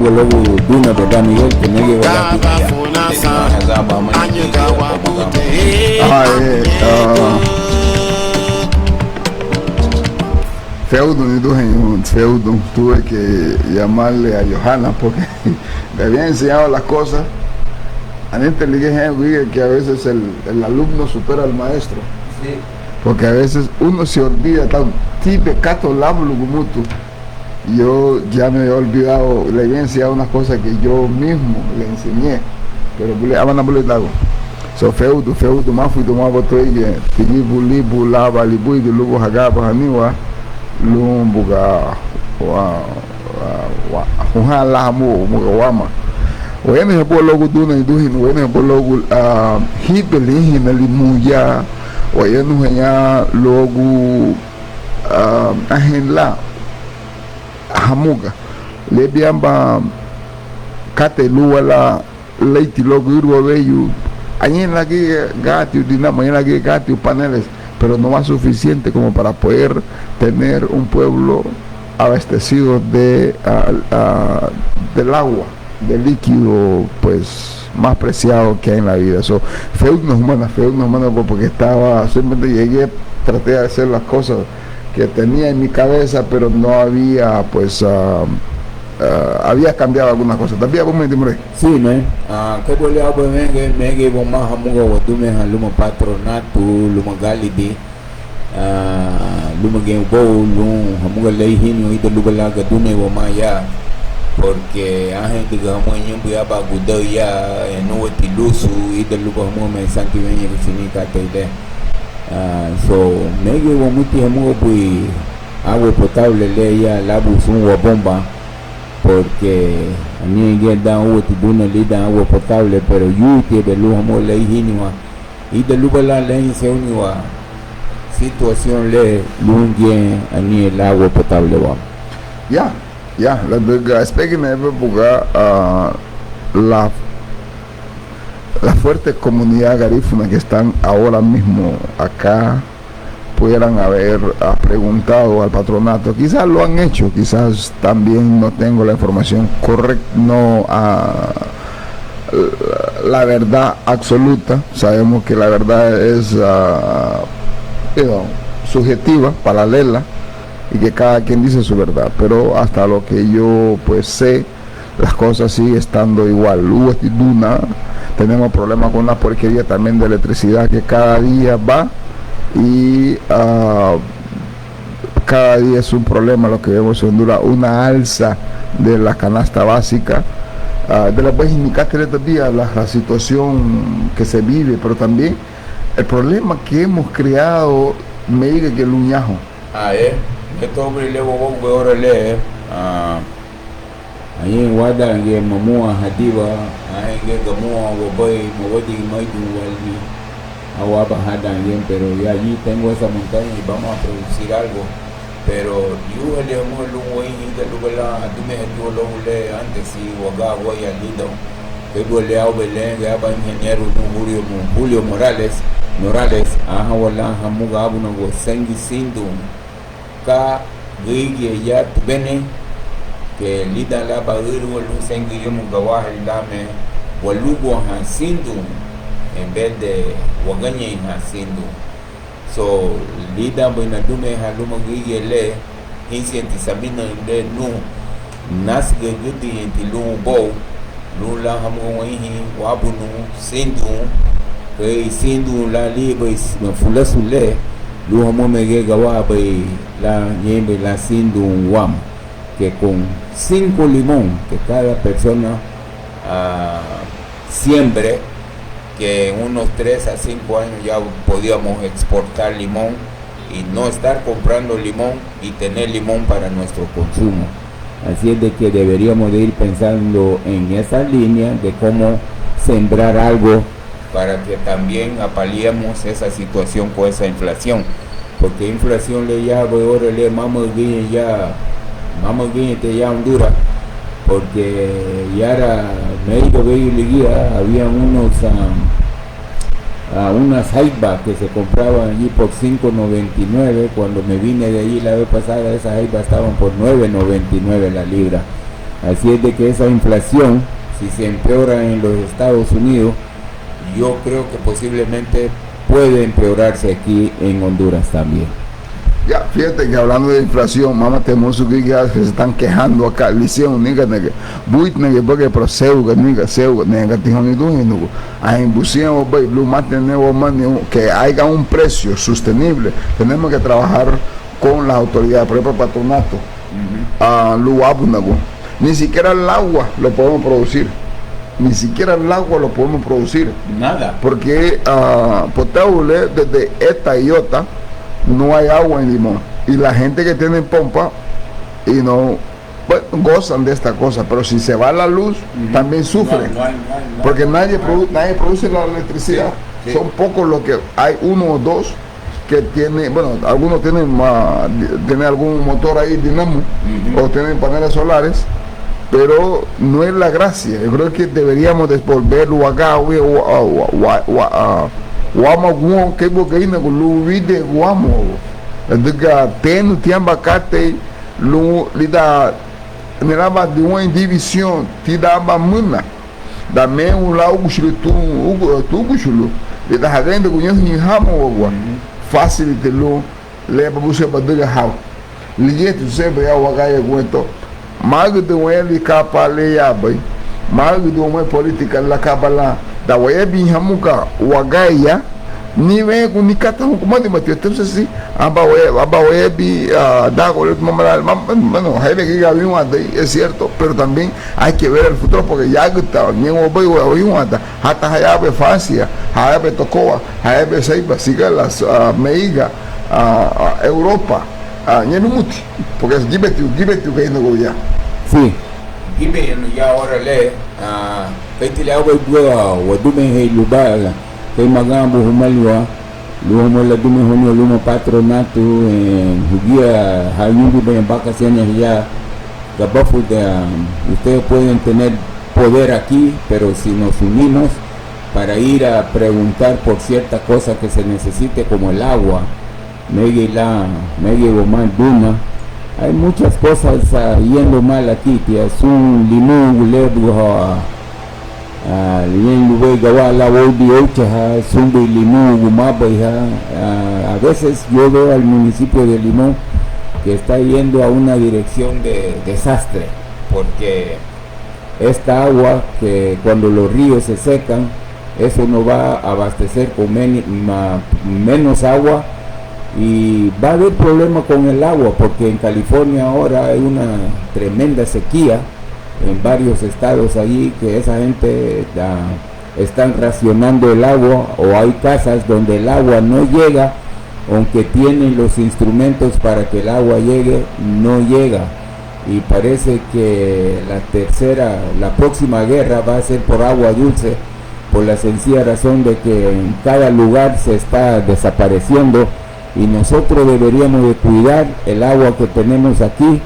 logo duna beda Miguel que me lleva la feudo, tuve que llamarle a Johanna porque me había enseñado las cosas. A mí te dije que a veces el alumno supera al maestro. Sí. Porque a veces uno se olvida tan cato lablo como tú. Yo ya me había olvidado, le había enseñado unas cosas que yo mismo le enseñé, pero le hablan a boletar. So feudo más fui tomar botón y tigi buli bula balibui de luego hagaba haniwa lumbuga wa la mu mugawama. Wene po logo duna duhin wene po logo hibeli na limuya wayenu hanya logo ahenla hamuga le biamba kate luwala leiti logo irwa veyu ayen la que gati dinamo ayen la que gati paneles, pero no más suficiente como para poder tener un pueblo abastecido de del agua, del líquido pues más preciado que hay en la vida. So feud no humana porque estaba simplemente llegué, traté de hacer las cosas que tenía en mi cabeza, pero no había pues había cambiado algunas cosas. También vos me entiendes. Sí, ¿no? ¿Qué boleh apa mege bomah hamuga wadume haluma patronato luma galidi luma gembo lum hamuga leihin ito lubala gadune bomah ya porque a gente que vamos en un ba gudo ya no tilusu ito luba hamuga me santi venye vicinita teide so mege bomuti hamuga bui agua potable le ya labu sunwa bomba porque a mí me da agua tibuna le da agua potable pero yo te de luz amo le hinwa y de luz la le se uniwa situación le lunge a mí el agua potable va ya la speaking de época la fuerte comunidad garífuna que están ahora mismo acá pudieran haber preguntado al patronato, quizás lo han hecho, quizás también no tengo la información correcta, no la verdad absoluta, sabemos que la verdad es subjetiva, paralela, y que cada quien dice su verdad, pero hasta lo que yo pues sé, las cosas siguen estando igual. Duna, tenemos problemas con la porquería también de electricidad que cada día va y cada día es un problema lo que vemos en Honduras, una alza de la canasta básica de la pues indicaste estos días la situación que se vive, pero también el problema que hemos creado me diga que el uñajo esto hombre le voy a ahora le ahí en Guada en Mamua Hadiva ahí en Gamua Woboy Mowodi Maidu Walmi agua bajada bien, pero ya allí tengo esa montaña y vamos a producir algo, pero yo le amo el güey de lugar a tu me dio lo le antes y guaga guay al lido que duele a Belén que va ingeniero Julio Morales a wala hamuga abuna go sengi sindu ka gigi ya tubene que lida la bagiru lu sengi yo mugawa hilame walugo han sindu en vez de waganye haciendo so lida buena dume haluma gigele hinsienti sabina de no nas gudi entilu bo lula hamu wahi wabunu sindu ke sindu la libe fula sule lu hamu mege gawa be la nyembe la sindu wam que con 5 limón que cada persona siembre que en unos 3 a 5 años ya podíamos exportar limón y no estar comprando limón y tener limón para nuestro consumo. Así es de que deberíamos de ir pensando en esa línea de cómo sembrar algo para que también apaliemos esa situación con esa inflación, porque inflación le ya voy ahora le vamos guiñe ya Honduras, porque ya era médico guía había unas jaibas que se compraban allí por $5.99. Cuando me vine de allí la vez pasada, esas jaibas estaban por $9.99 la libra. Así es de que esa inflación, si se empeora en los Estados Unidos, yo creo que posiblemente puede empeorarse aquí en Honduras también. Ya, fíjate que hablando de inflación, mamá, tenemos que se están quejando acá, liceo, niga, nega, buit, nega, porque pro seu, niga, tijo ni tú, niga, a imbusión, blue, mantener, que haya un precio sostenible, tenemos que trabajar con las autoridades, por ejemplo, el patronato, ni siquiera el agua lo podemos producir. Ni siquiera el agua lo podemos producir. Nada. Porque potable desde esta y otra no hay agua en Limón. Y la gente que tiene pompa y no gozan de esta cosa. Pero si se va la luz, también sufren. Porque nadie produce la electricidad. Sí. Son pocos los que hay, uno o dos que tienen, bueno, algunos tienen algún motor ahí dinamo o tienen paneles solares. Pero no es la gracia. Yo creo que deberíamos devolverlo acá, guamo que bocaina con lu vide guamo. Diga tendo tiamba cate lu lida neraba de uma divisão te dava muna. Da men o lá o gushulu tu gushulu. Lida hagenda conheço ni ramo agua. Fácil de lo leva você para diga how. Ligeto sempre é o agaia aguento. Mago de um ele capa leabai, mago de uma política la capa lá, da web em Hamuka, o agaia, ni vem com ni cata um comando mas então assim, aba web da goleiro mamal, mano, aí que já viu é certo, pero também há que ver o futuro porque já está, nem o boi o viu anda, até hayabe fácil, hayabe tocoa, hayabe saiba, siga las meiga, Europa. Muti, porque es give to que no goya. Sí. Give ya ahora le kaiti le awe bua wadume he lubala kay magambo humalwa lumo la dume honyo lumo patronato en hugia hayungi ben vacaciones ya gabafu de ustedes pueden tener poder aquí, pero si nos unimos para ir a preguntar por cierta cosa que se necesite como el agua, Duna, hay muchas cosas yendo mal aquí, tía. Un limón, a veces yo veo al municipio de Limón que está yendo a una dirección de desastre, porque esta agua que cuando los ríos se secan, eso no va a abastecer con menos agua. Y va a haber problema con el agua porque en California ahora hay una tremenda sequía en varios estados allí que esa gente están racionando el agua, o hay casas donde el agua no llega, aunque tienen los instrumentos para que el agua llegue, no llega. Y parece que la próxima guerra va a ser por agua dulce, por la sencilla razón de que en cada lugar se está desapareciendo. Y nosotros deberíamos de cuidar el agua que tenemos aquí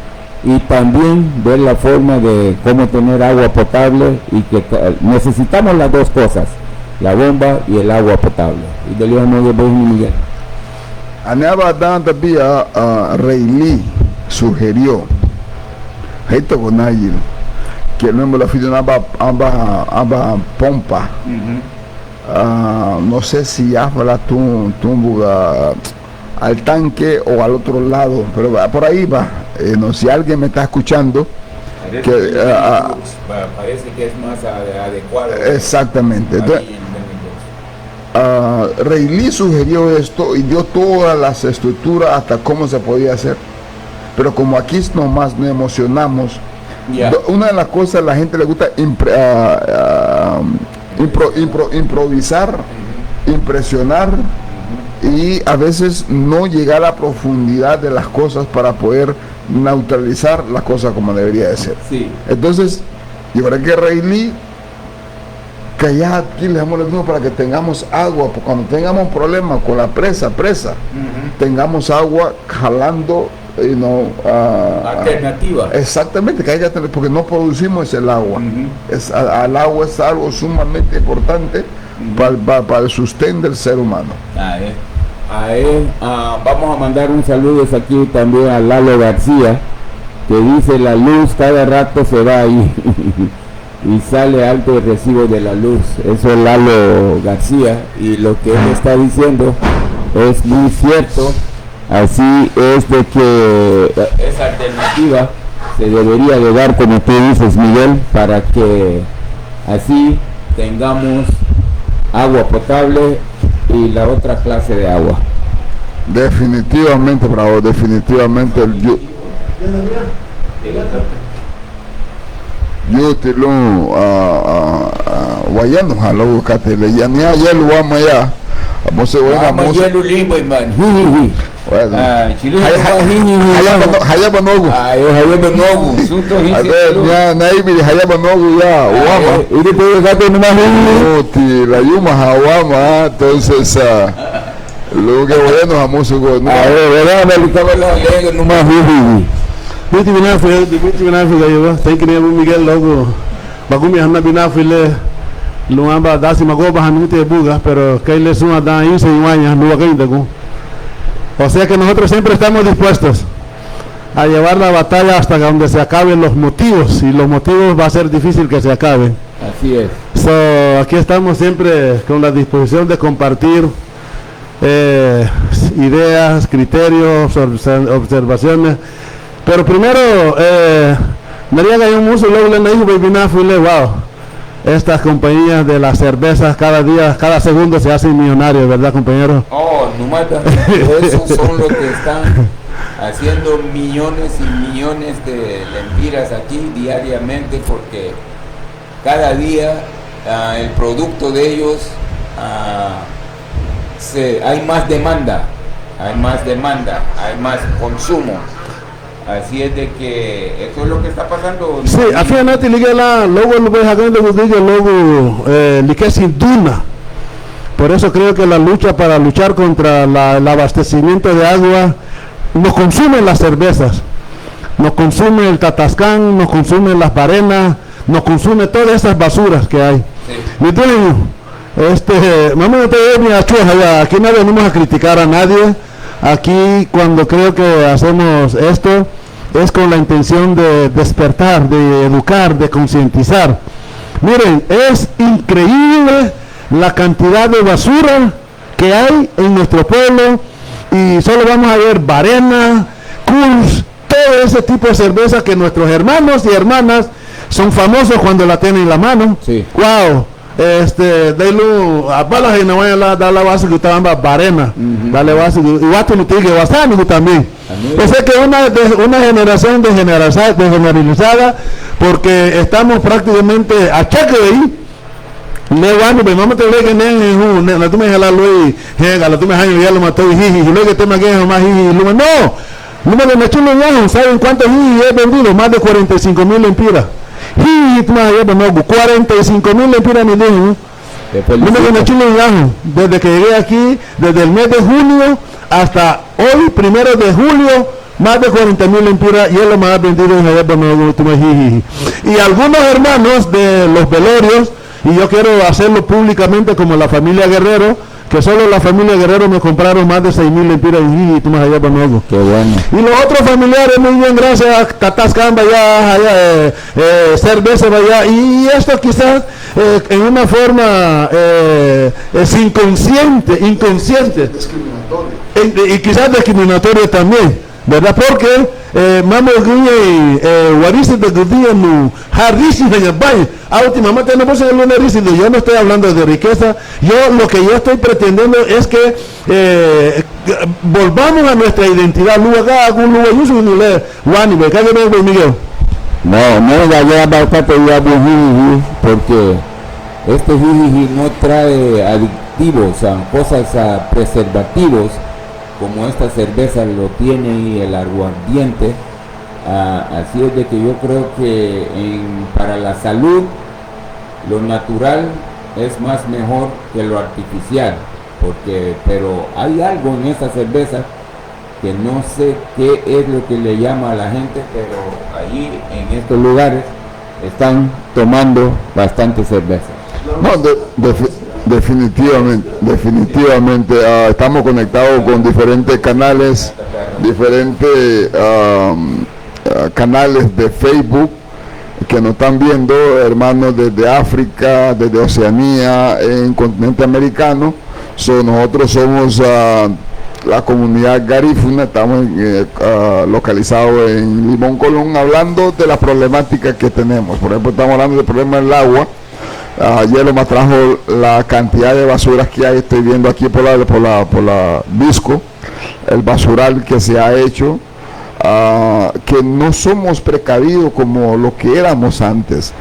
y también ver la forma de cómo tener agua potable, y que necesitamos las dos cosas, la bomba y el agua potable. Y de Miguel. Anaba dando vía Reilly sugirió esto con alguien que no me lo fijo amba pompa. No sé si habla tú al tanque o al otro lado, pero por ahí va. No, si alguien me está escuchando, parece que es más adecuado. Exactamente. Entonces, Reilly sugirió esto y dio todas las estructuras hasta cómo se podía hacer, pero como aquí nomás nos emocionamos, una de las cosas a la gente le gusta improvisar, impresionar, y a veces no llegar a la profundidad de las cosas para poder neutralizar las cosas como debería de ser. Sí. Entonces, yo creo que Reilly, que ya aquí le damos el mismo para que tengamos agua, porque cuando tengamos problemas con la presa, tengamos agua jalando, alternativa. Exactamente, que haya, porque no producimos el agua. El agua es algo sumamente importante para el sustento del ser humano. Vamos a mandar un saludo aquí también a Lalo García, que dice la luz cada rato se va ahí y sale alto el recibo de la luz. Eso es Lalo García, y lo que él está diciendo es muy cierto. Así es de que esa alternativa se debería de dar, como tú dices, Miguel, para que así tengamos agua potable y la otra clase de agua. Definitivamente, bravo, definitivamente. Yo te lo guayando halo katele ya ni ayer lo vamos allá. Vamos a ver vamos ya lo limbo man. Bueno. Chile hayaba nogu. Hayaba nogu. Sunto hice. Ya naibi hayaba nogu ya. Wama. Y después gato no más. Ti la yuma hawama, entonces lo que bueno vamos a go. Verdad, me estaba la lega no más. Biti binafi gayo thank you Miguel logo bagumi hanna binafi le luamba dasi magoba hanute buga pero que le suma da inse iwaña no gainda go. O sea que nosotros siempre estamos dispuestos a llevar la batalla hasta donde se acaben los motivos, y los motivos va a ser difícil que se acaben. Así es. Aquí estamos siempre con la disposición de compartir ideas, criterios, observaciones. Pero primero, María Gayón Muso, luego le dijo, wow, estas compañías de las cervezas cada día, cada segundo se hacen millonarios, ¿verdad, compañero? Oh, no mata. Esos son los que están haciendo millones y millones de lempiras aquí diariamente, porque cada día el producto de ellos hay más demanda, hay más consumo. Así es de que eso es lo que está pasando. Sí, afinalmente ligela luego lo ves acá luego lique sin duna. Por eso creo que la lucha para luchar contra el abastecimiento de agua nos consumen las cervezas, nos consume el tatascán, nos consume las barenas, nos consume todas esas basuras que hay. Sí. Vamos a tener aquí no venimos a criticar a nadie. Aquí cuando creo que hacemos esto es con la intención de despertar, de educar, de concientizar. Miren, es increíble la cantidad de basura que hay en nuestro pueblo, y solo vamos a ver Barena, Kurs, todo ese tipo de cerveza que nuestros hermanos y hermanas son famosos cuando la tienen en la mano. Sí. Wow. Dailu a balas y no vaya a dar la base que estaban Barena, dale base y Guato no tiene que bastante también. O sea que una generación degeneralizada, porque estamos prácticamente a cheque de ahí. Le bueno, pero no me te le que ne la tú me jala Luis, la tú me año ya lo mató y luego que te me quejo más no me lo chulo ya, ¿saben cuántos he vendido? Más de 45,000 lempiras. 45,000 lempiras me dijo. Desde que llegué aquí, desde el mes de junio hasta hoy, 1 de julio, más de 40,000 lempiras, y es lo más vendido en el. Y algunos hermanos de los velorios, y yo quiero hacerlo públicamente como la familia Guerrero, que solo la familia Guerrero me compraron más de 6,000 lempiras y tú me allá para nuevo. Qué bueno. Y los otros familiares, muy bien, gracias, Tatascan vaya, cerveza vaya, y esto quizás en una forma inconsciente, y quizás discriminatoria también, ¿verdad? Porque Mamo Guarisi de Gudía no Harisi en el baño. Últimamente no puedo hablar de yo no estoy hablando de riqueza. Lo que yo estoy pretendiendo es que volvamos a nuestra identidad. Porque este jijiji no trae aditivos, cosas preservativos, como esta cerveza lo tiene y el aguardiente. Así es de que yo creo que para la salud lo natural es más mejor que lo artificial, pero hay algo en esta cerveza que no sé qué es lo que le llama a la gente, pero allí en estos lugares están tomando bastante cerveza. No, definitivamente estamos conectados con diferentes canales, diferentes canales de Facebook que nos están viendo, hermanos desde África, desde Oceanía, en continente americano. Nosotros somos la comunidad garífuna, estamos localizados en Limón Colón, hablando de la problemática que tenemos. Por ejemplo, estamos hablando del problema del agua. Ayer me trajo la cantidad de basuras que hay. Estoy viendo aquí por la Visco, el basural que se ha hecho, que no somos precavidos como lo que éramos antes.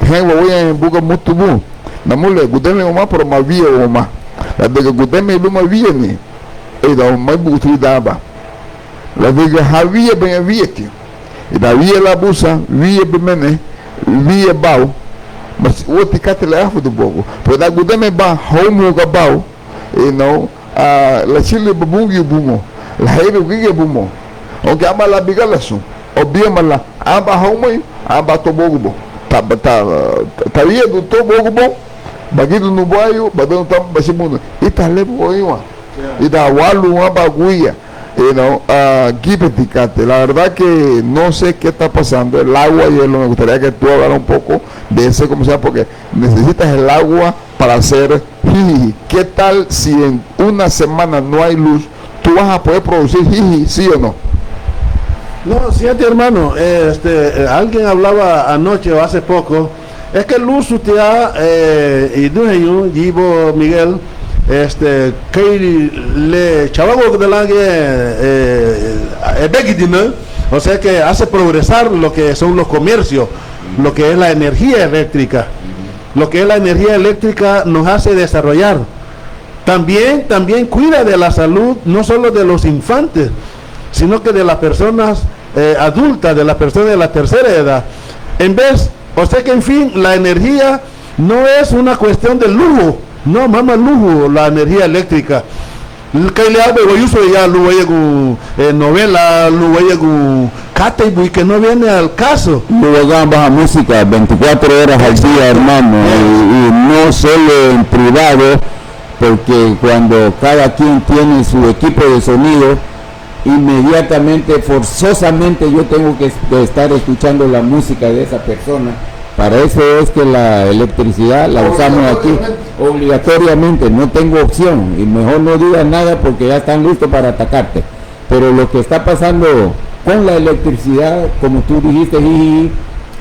Voy a buscar mutubu, namule, gudeme más por más vía o más. La de que gudeme lo más viene, y da más butu daba. La de que había ben vieti, y da vía la busa, vía bemene, vía bau. Mas o ticate la afu do bogo, pero da gudeme ba homo gabau, la chile babungi bumo, la hebe gige bumo. Oke amba la bigalasu, obiema la amba homo, amba tobogo. Ta via do tobogo, bagido no boio, badão tá basimundo. Ita lebo oiwa. Ita walu amba guia. La verdad que no sé qué está pasando. El agua, y me gustaría que tú hablaras un poco de ese, como sea, porque necesitas el agua para hacer jiji. ¿Qué tal si en una semana no hay luz? ¿Tú vas a poder producir jiji, sí o no? No, fíjate, hermano, alguien hablaba anoche o hace poco, es que luz usted y dueño, Gibo Miguel, que le chavago de la o sea que hace progresar lo que son los comercios, lo que es la energía eléctrica. Lo que es la energía eléctrica nos hace desarrollar. También cuida de la salud, no solo de los infantes, sino que de las personas adultas, de las personas de la tercera edad. O sea que en fin, la energía no es una cuestión de lujo. No, mamá, lujo, la energía eléctrica. Que le hago yo uso ya novela, que no viene al caso. Luego baja música 24 horas al día, hermano, y no solo en privado, porque cuando cada quien tiene su equipo de sonido, inmediatamente, forzosamente yo tengo que estar escuchando la música de esa persona. Para eso es que la electricidad la usamos aquí obligatoriamente, no tengo opción, y mejor no digas nada porque ya están listos para atacarte. Pero lo que está pasando con la electricidad, como tú dijiste, Gigi,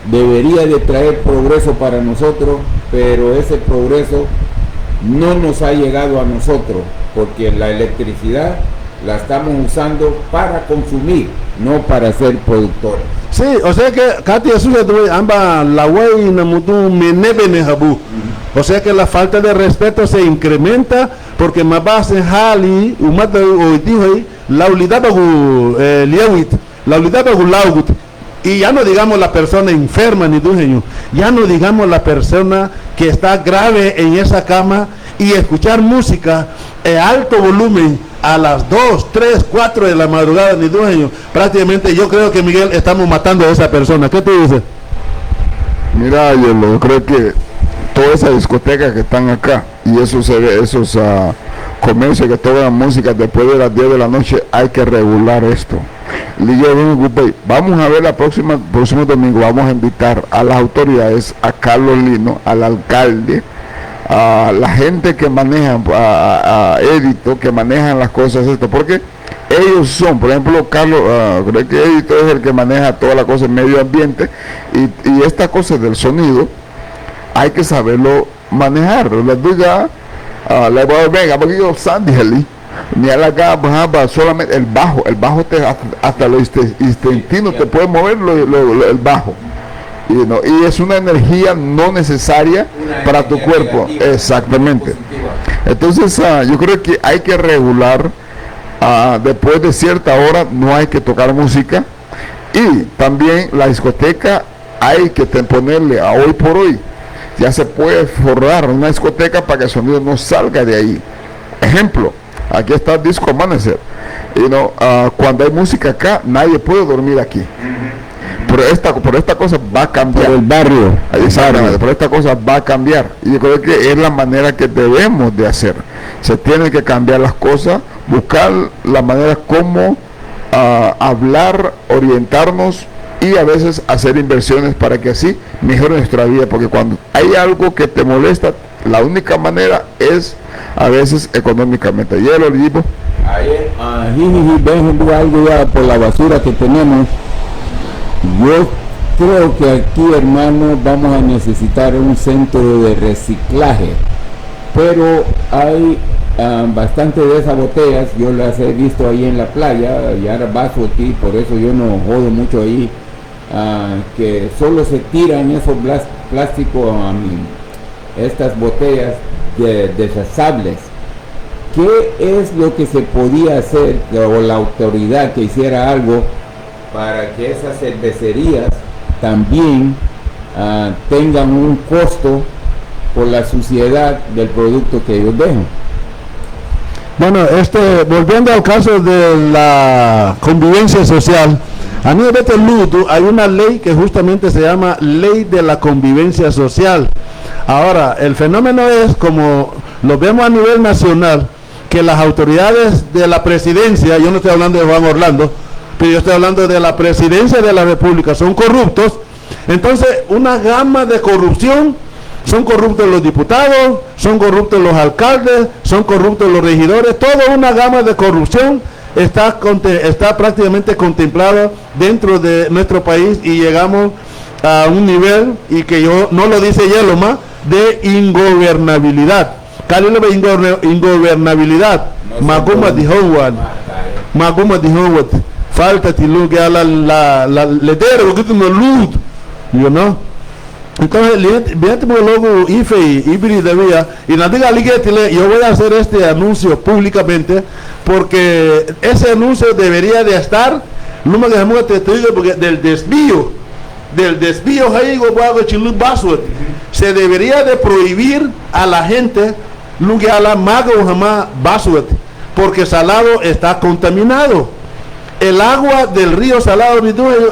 debería de traer progreso para nosotros, pero ese progreso no nos ha llegado a nosotros, porque la electricidad la estamos usando para consumir, no para ser productores. Sí, o sea que Katia amba la wey namutu menebene habu. O sea que la falta de respeto se incrementa porque más base hali umata oitihi la unidad bagu liawit, la unidad bagu laugut. Y ya no digamos la persona enferma ni dueño, ya no digamos la persona que está grave en esa cama y escuchar música en alto volumen a las 2, 3, 4 de la madrugada ni dueño. Prácticamente yo creo que, Miguel, estamos matando a esa persona. ¿Qué tú dices? Mira, yo creo que todas esas discotecas que están acá y esos comercios que tocan música después de las 10 de la noche, hay que regular esto. Vamos a ver próximo domingo, vamos a invitar a las autoridades, a Carlos Lino, al alcalde, a la gente que maneja, a Edito, que manejan las cosas, porque ellos son, por ejemplo, Carlos, creo que Edito es el que maneja toda la cosa en medio ambiente, y esta cosa del sonido hay que saberlo manejar. Les diga, venga, porque yo Sandy ni a la gaba, solamente el bajo hasta los intestinos te puede mover el bajo. Y es una energía no necesaria para tu cuerpo. Exactamente. Entonces yo creo que hay que regular, después de cierta hora no hay que tocar música, y también la discoteca hay que ponerle a hoy por hoy, ya se puede forrar una discoteca para que el sonido no salga de ahí. Ejemplo, aquí está el Disco Amanecer, cuando hay música acá nadie puede dormir aquí. Pero esta cosa va a cambiar. Por el barrio. Exactamente, pero esta cosa va a cambiar. Y yo creo que es la manera que debemos de hacer. Se tienen que cambiar las cosas, buscar la manera como hablar, orientarnos y a veces hacer inversiones para que así mejore nuestra vida, porque cuando hay algo que te molesta, la única manera es a veces económicamente. ¿Y lo digo? Ayer, ven algo ya por la basura que tenemos. Yo creo que aquí, hermano, vamos a necesitar un centro de reciclaje, pero hay bastante de esas botellas, yo las he visto ahí en la playa, y ahora vaso aquí, por eso yo no jodo mucho ahí, que solo se tiran esos plásticos, estas botellas deshazables. ¿Qué es lo que se podía hacer, o la autoridad que hiciera algo para que esas cervecerías también tengan un costo por la suciedad del producto que ellos dejan? Bueno, volviendo al caso de la convivencia social, a nivel de Lutu hay una ley que justamente se llama Ley de la Convivencia Social. Ahora, el fenómeno es, como lo vemos a nivel nacional, que las autoridades de la presidencia, yo no estoy hablando de Juan Orlando, pero yo estoy hablando de la presidencia de la República, son corruptos. Entonces, una gama de corrupción. Son corruptos los diputados, son corruptos los alcaldes, son corruptos los regidores, toda una gama de corrupción está prácticamente contemplada dentro de nuestro país, y llegamos a un nivel, y que yo no lo dice Yeloma, de ingobernabilidad. Calilo de ingobernabilidad. Maguma de Howard. Falta tilu que a la letero que tú no luz, you know. Entonces, fíjate por luego IFE y Ibri debía, y la diga yo voy a hacer este anuncio públicamente, porque ese anuncio debería de estar, no me dejamos te digo, porque del desvío se debería de prohibir a la gente lo que a la maga o jamás basura, porque Salado está contaminado, el agua del río Salado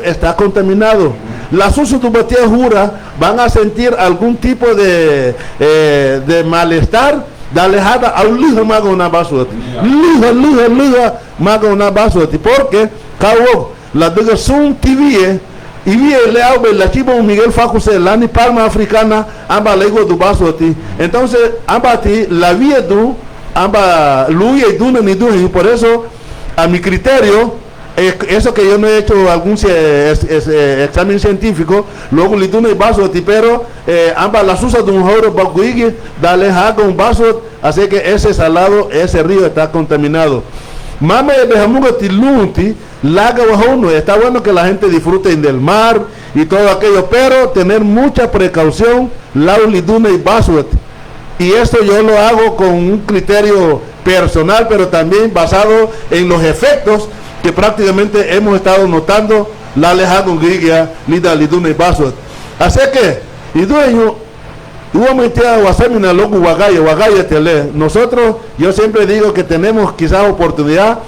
está contaminado. Las usutubatías jura van a sentir algún tipo de malestar, de alejada a un lijo mago una basura, lijo mago una basura, porque cabo la de son TV y vi le hago la chivo Miguel Facuse la ni palma africana amba lego du basura. Entonces amba ti la vía du amba luya y duna ni du, y por eso a mi criterio, eso que yo no he hecho algún examen científico, luego le doy un vaso de pero ambas las usas de un joro baguigi, dale haga un vaso, así que ese salado, ese río está contaminado. Mame de Bejamuga Tilunti, laga bajo, está bueno que la gente disfrute del mar y todo aquello, pero tener mucha precaución, lauliduna y vaso. Y esto yo lo hago con un criterio personal, pero también basado en los efectos que prácticamente hemos estado notando la alejado grigia lida liduna y vaso. Así que y dueño nosotros, yo siempre digo que tenemos quizás oportunidad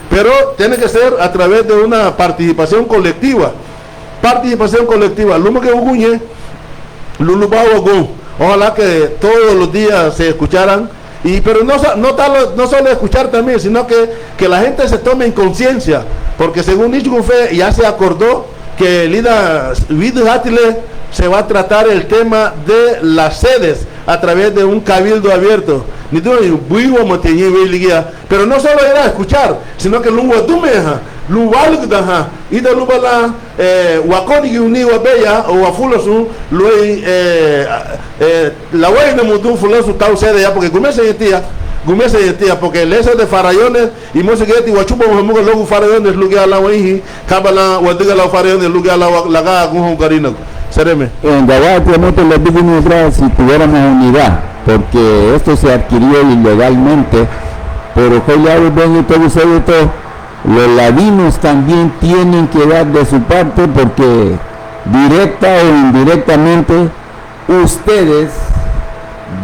pero tiene que ser a través de una participación colectiva, ojalá que todos los días se escucharan. Pero no solo escuchar también, sino que la gente se tome en conciencia, porque según Nichufe ya se acordó que se va a tratar el tema de las sedes a través de un cabildo abierto. Pero no solo era escuchar, sino que y de Lubala Wakoni uniwa bella o Wafulosu la Wayne Mutu Fulosu Tau sede ya, porque Gumese y tía, porque el eso de farayones y Mosegueti Wachupo Muga Logu Farayones Lugia la Wahi, Kabala Wadiga la Farayones Lugia la Gaga Gun Garino. Sereme. En Gawati no te lo digo atrás si tuviéramos unidad, porque esto se adquirió ilegalmente, pero que ya ven y todo eso de todo. Los ladinos también tienen que dar de su parte, porque directa o indirectamente ustedes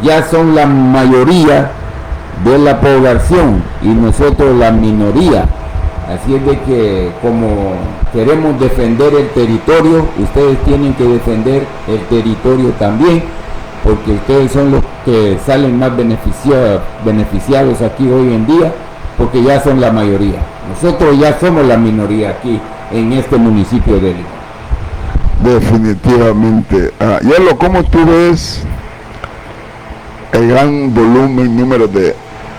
ya son la mayoría de la población y nosotros la minoría. Así es de que, como queremos defender el territorio, ustedes tienen que defender el territorio también, porque ustedes son los que salen más beneficiados aquí hoy en día, porque ya son la mayoría. Nosotros ya somos la minoría aquí en este municipio de Limón. Definitivamente. Yelo, ¿cómo tú ves el gran volumen, número de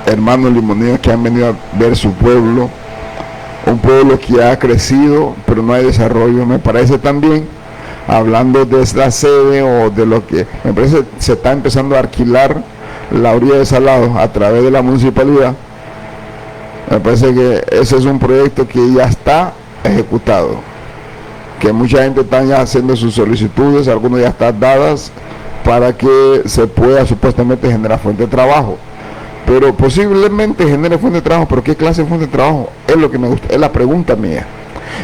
hermanos limoneños que han venido a ver su pueblo? Un pueblo que ha crecido, pero no hay desarrollo. Me parece también, hablando de la sede o de lo que, me parece se está empezando a alquilar la orilla de Salado a través de la municipalidad. Me parece que ese es un proyecto que ya está ejecutado, que mucha gente está ya haciendo sus solicitudes, algunas ya están dadas para que se pueda supuestamente generar fuente de trabajo, pero posiblemente genere fuente de trabajo. Pero ¿qué clase de fuente de trabajo? Es lo que me gusta, es la pregunta mía.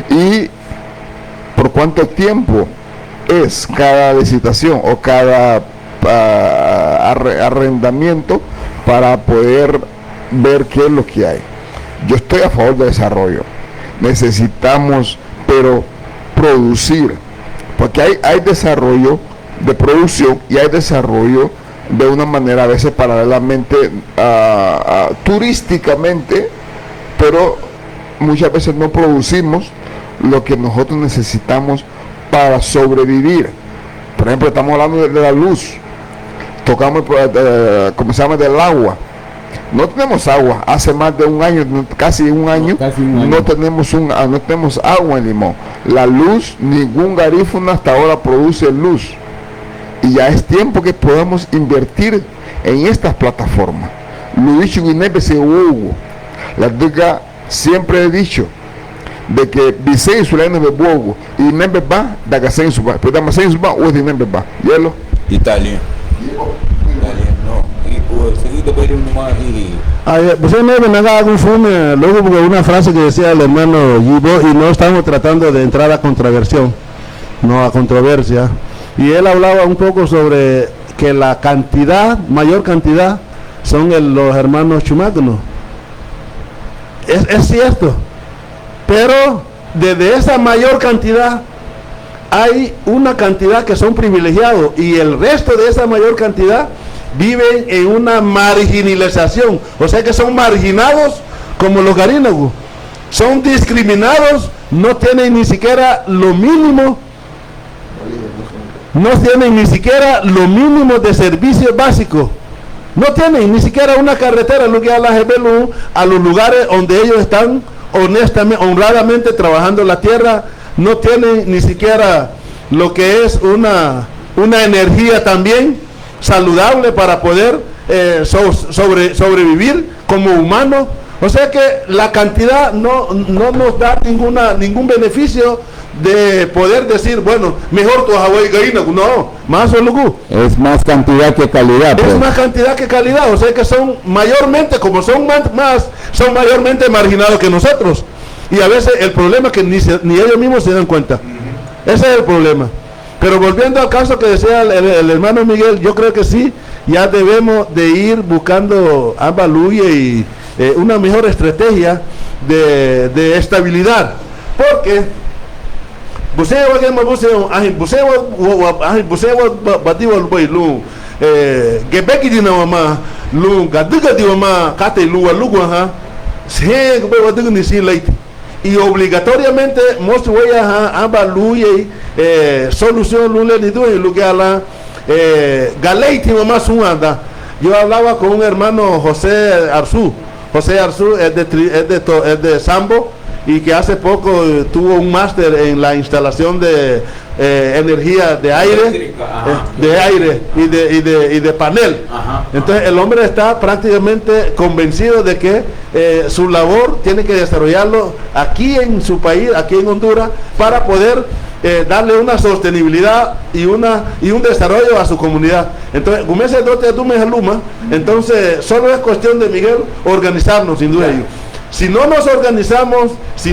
Y ¿por cuánto tiempo es cada licitación o cada arrendamiento para poder ver qué es lo que hay? Yo estoy a favor del desarrollo. Necesitamos, pero producir, porque hay desarrollo de producción y hay desarrollo de una manera a veces paralelamente turísticamente, pero muchas veces no producimos lo que nosotros necesitamos para sobrevivir. Por ejemplo, estamos hablando de la luz, tocamos como se llama, del agua. No tenemos agua, hace más de un año, casi un año, no tenemos agua en Limón. La luz, ningún garífuno hasta ahora produce luz. Y ya es tiempo que podamos invertir en estas plataformas. Luis Guinebe se hubo. La duga siempre he dicho de que Vicente Sulano de Bogo y Nembe va da Gasen Suba, pero Damasen Suba o de Nembe va. Hielo. Italia. Pues no me haga confunde luego porque una frase que decía el hermano Yibo, y no estamos tratando de entrar a controversión, no a controversia, y él hablaba un poco sobre que la mayor cantidad son los hermanos chumácanos. Es cierto, pero desde esa mayor cantidad hay una cantidad que son privilegiados y el resto de esa mayor cantidad viven en una marginalización, o sea que son marginados como los garínagos, son discriminados, no tienen ni siquiera lo mínimo, de servicios básicos, no tienen ni siquiera una carretera, lo que a los lugares donde ellos están honradamente trabajando la tierra, no tienen ni siquiera lo que es una energía también saludable para poder sobrevivir como humanos. O sea que la cantidad no nos da ningún beneficio de poder decir, bueno, mejor tu Hawái Gaina. No, más solo es más cantidad que calidad. Es más cantidad que calidad. O sea que son mayormente, como son mayormente marginados que nosotros. Y a veces el problema es que ni ellos mismos se dan cuenta. Ese es el problema. Pero volviendo al caso que decía el hermano Miguel, yo creo que sí, ya debemos de ir buscando ambas luces y una mejor estrategia de estabilidad. Porque y obligatoriamente solución yo hablaba con un hermano José Arzú es de Sambo, y que hace poco tuvo un máster en la instalación de energía de aire, y de panel. Entonces el hombre está prácticamente convencido de que su labor tiene que desarrollarlo aquí en su país, aquí en Honduras, para poder darle una sostenibilidad y un desarrollo a su comunidad. Entonces, entonces solo es cuestión de, Miguel, organizarnos, sin duda. Si no nos organizamos, y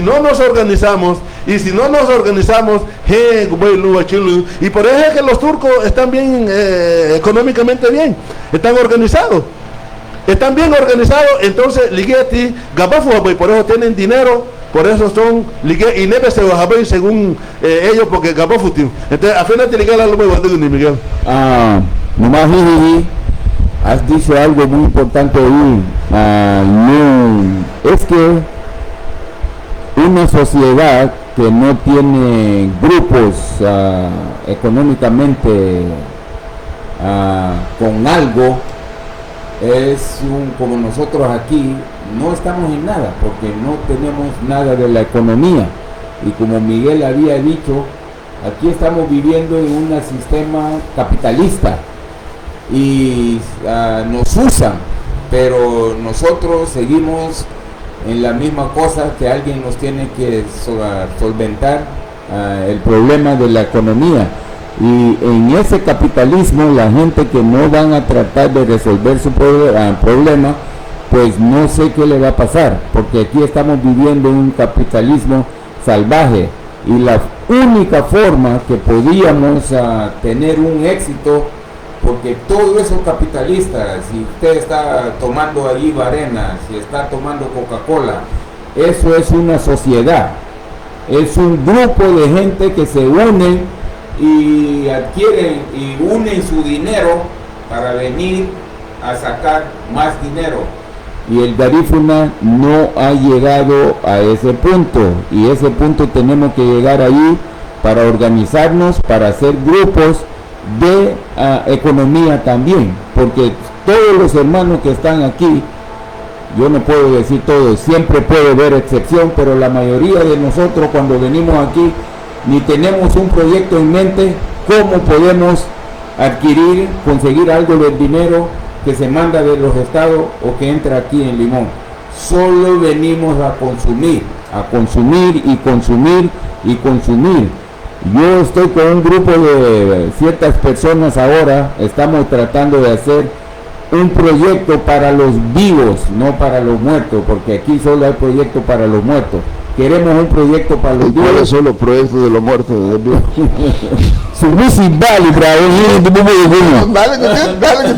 por eso es que los turcos están bien económicamente bien, están bien organizados, entonces Ligeti, Gabafu, por eso tienen dinero, por eso son y Nebe se bajaban según ellos, porque Gabafu, entonces apenas te liga la luz de Miguel. Nomás has dicho algo muy importante ahí. Es que una sociedad que no tiene grupos económicamente con algo, como nosotros aquí no estamos en nada, porque no tenemos nada de la economía. Y como Miguel había dicho, aquí estamos viviendo en un sistema capitalista y nos usan, pero nosotros seguimos en la misma cosa, que alguien nos tiene que solventar el problema de la economía. Y en ese capitalismo, la gente que no van a tratar de resolver su problema, pues no sé qué le va a pasar, porque aquí estamos viviendo un capitalismo salvaje, y la única forma que podíamos tener un éxito, porque todos esos capitalistas, si usted está tomando ahí Varena, si está tomando Coca-Cola, eso es una sociedad, es un grupo de gente que se unen y adquieren y unen su dinero para venir a sacar más dinero. Y el garífuna no ha llegado a ese punto, y ese punto tenemos que llegar ahí para organizarnos, para hacer grupos de economía también, porque todos los hermanos que están aquí, yo no puedo decir todos, siempre puede haber excepción, pero la mayoría de nosotros cuando venimos aquí ni tenemos un proyecto en mente, cómo podemos adquirir, conseguir algo del dinero que se manda de los estados o que entra aquí en Limón. Solo venimos a consumir y consumir y consumir. Yo estoy con un grupo de ciertas personas ahora, estamos tratando de hacer un proyecto para los vivos, no para los muertos, porque aquí solo hay proyectos para los muertos. Queremos un proyecto para los vivos. ¿Cuáles son los proyectos de los muertos? Su Valley, bravo. Dale que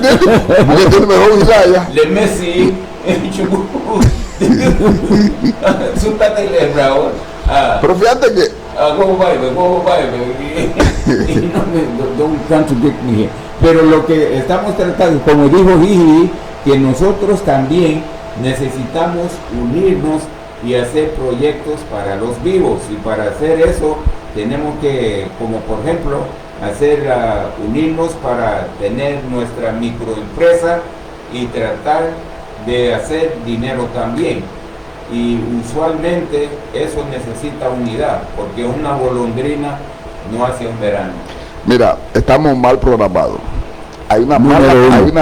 tiene mejor Isaya. Le Messi, sútate, bravo. Pero fíjate que ¿Cómo va? Don't contradict me here. Pero lo que estamos tratando, como dijo Gigi, que nosotros también necesitamos unirnos y hacer proyectos para los vivos, y para hacer eso tenemos que, como por ejemplo, unirnos para tener nuestra microempresa y tratar de hacer dinero también. Y usualmente eso necesita unidad, porque una golondrina no hace un verano. Mira, estamos mal programados. Hay una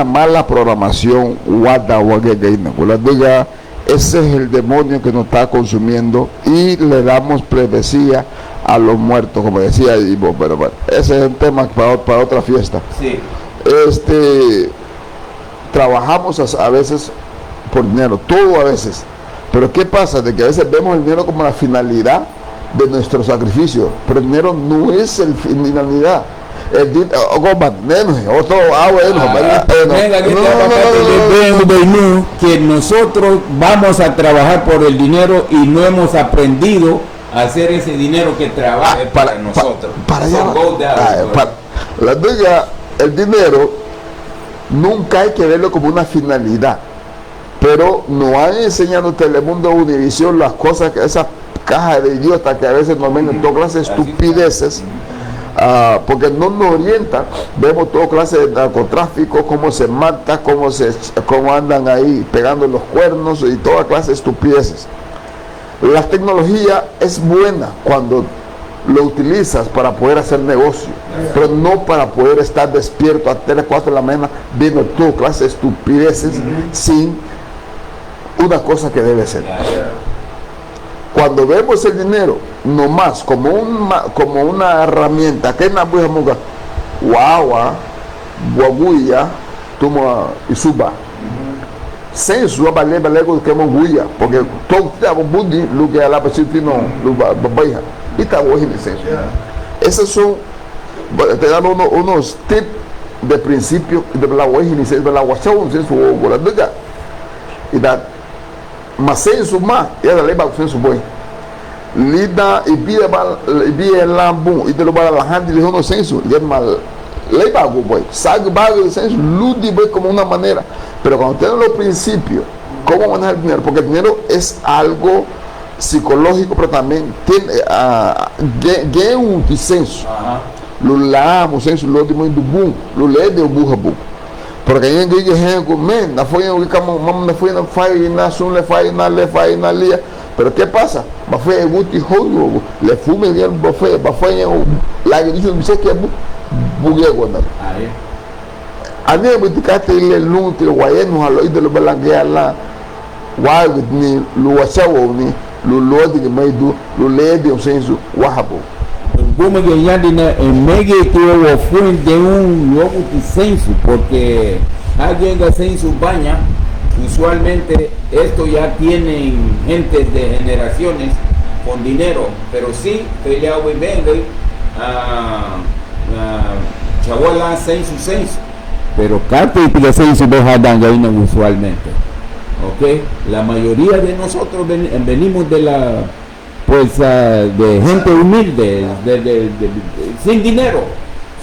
mala programación. Ese es el demonio que nos está consumiendo, y le damos plebesía a los muertos, como decía Ivo, pero bueno, ese es un tema para otra fiesta. Sí. Trabajamos a veces por dinero, todo a veces. Pero ¿qué pasa? De que a veces vemos el dinero como la finalidad de nuestro sacrificio, pero el dinero no es la finalidad. Que nosotros vamos a trabajar por el dinero y no hemos aprendido a hacer ese dinero que trabaje para nosotros. El dinero nunca hay que verlo como una finalidad, pero nos han enseñado en Telemundo, Univisión, las cosas, que esas cajas de idiotas que a veces nos venden toda clase de estupideces. Porque no nos orientan. Vemos toda clase de narcotráfico, cómo se mata, cómo andan ahí pegando los cuernos y toda clase de estupideces. La tecnología es buena cuando lo utilizas para poder hacer negocio, pero no para poder estar despierto a 3, 4 de la mañana viendo toda clase de estupideces sin una cosa que debe ser. Cuando vemos el dinero nomás como una herramienta, que es una buena muga, guagua, guaguya, toma y suba. Sem sua baleba lego que guia, porque todo tipo budi lo que la pesitino lo babaia. Y está hoy en ese. Esos son, te dan unos tips de principio de la hoy en ese, de la guachao, en su bola de ya. Y da mas sem suma, ya la leba sem su boy. Lida y bia lambu y te lo va a la hand y le no senso, ya mal leba go boy. Sag bago de senso, ludi boy como una manera, pero cuando tienen los principios, cómo manejar el dinero, porque el dinero es algo psicológico, pero también tiene un disenso. Lo lamos, senso, lo de muito bom, lo le de burra bu. Porque aí ninguém rego, men, na foi o que mam na foi na fai na sun le fai na lia. Pero que pasa? Ba foi muito rodo, le fume ele ba foi o lá que diz que é bugue agora. Ani é muito cate ele lunte o aí no halo de lo balangue lá. Wa ni lo wasawo ni lo lodi que mai do lo le de o senso wahabo. Como que ya en medio que fue de un nuevo censo, porque alguien que censo baña, usualmente esto ya tienen gente de generaciones con dinero, pero sí, que ya hoy venga chabola censo, pero carta y censo dejan ahí usualmente, ¿ok? La mayoría de nosotros venimos de la pues de gente humilde, sin dinero.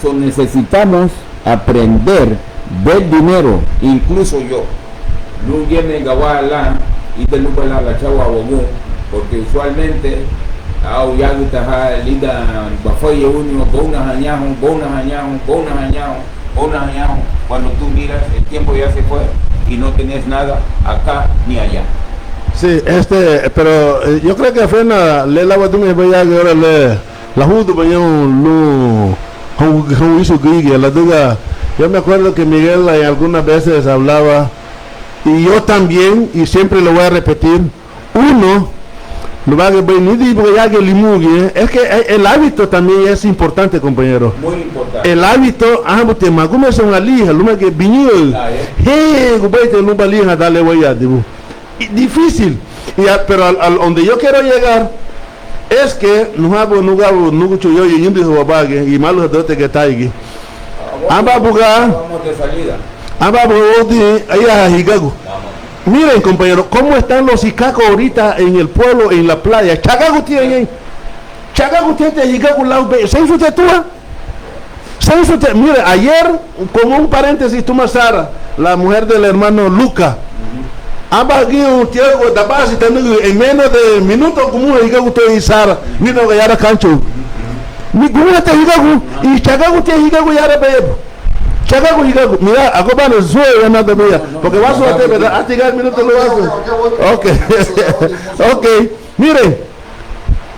So, necesitamos aprender del dinero, incluso yo. No viene gawala y de lubala la chava bogu, porque usualmente ya gusta lida bafoye uno bona hañajo, cuando tú miras el tiempo ya se fue y no tenés nada acá ni allá. Sí, pero yo creo que fue le la voy a ver ahora la judo vaya un hizo que la duda. Yo me acuerdo que Miguel algunas veces hablaba y yo también, y siempre lo voy a repetir, uno lo va a venir porque ya que limugue, es que el hábito también es importante, compañero. Muy importante. El hábito, tema, como es una lija, lo que viñó, compañero, no va a lija, dale voy a difícil, pero al donde yo quiero llegar es que no hago mucho yo y dijo babague y malos de que está aquí. Amba bugar, amba bugodi ahí a Chicago. Miren, compañero, cómo están los Chicago ahorita en el pueblo, en la playa. Chicago tiene Chicago lado se hizo tetúa. Mire, ayer, como un paréntesis, tú Sara, la mujer del hermano Luca. Ambas aquí un tiempo de base en menos de minutos como diga usted y Sara, mira que ya era cancho. Mi cómo está Chicago y Chicago tiene Chicago ya era bebo. Chicago, mira, a copa no suele nada mía, porque va a suerte, ¿verdad? A llegar minutos lo hace. Ok, miren,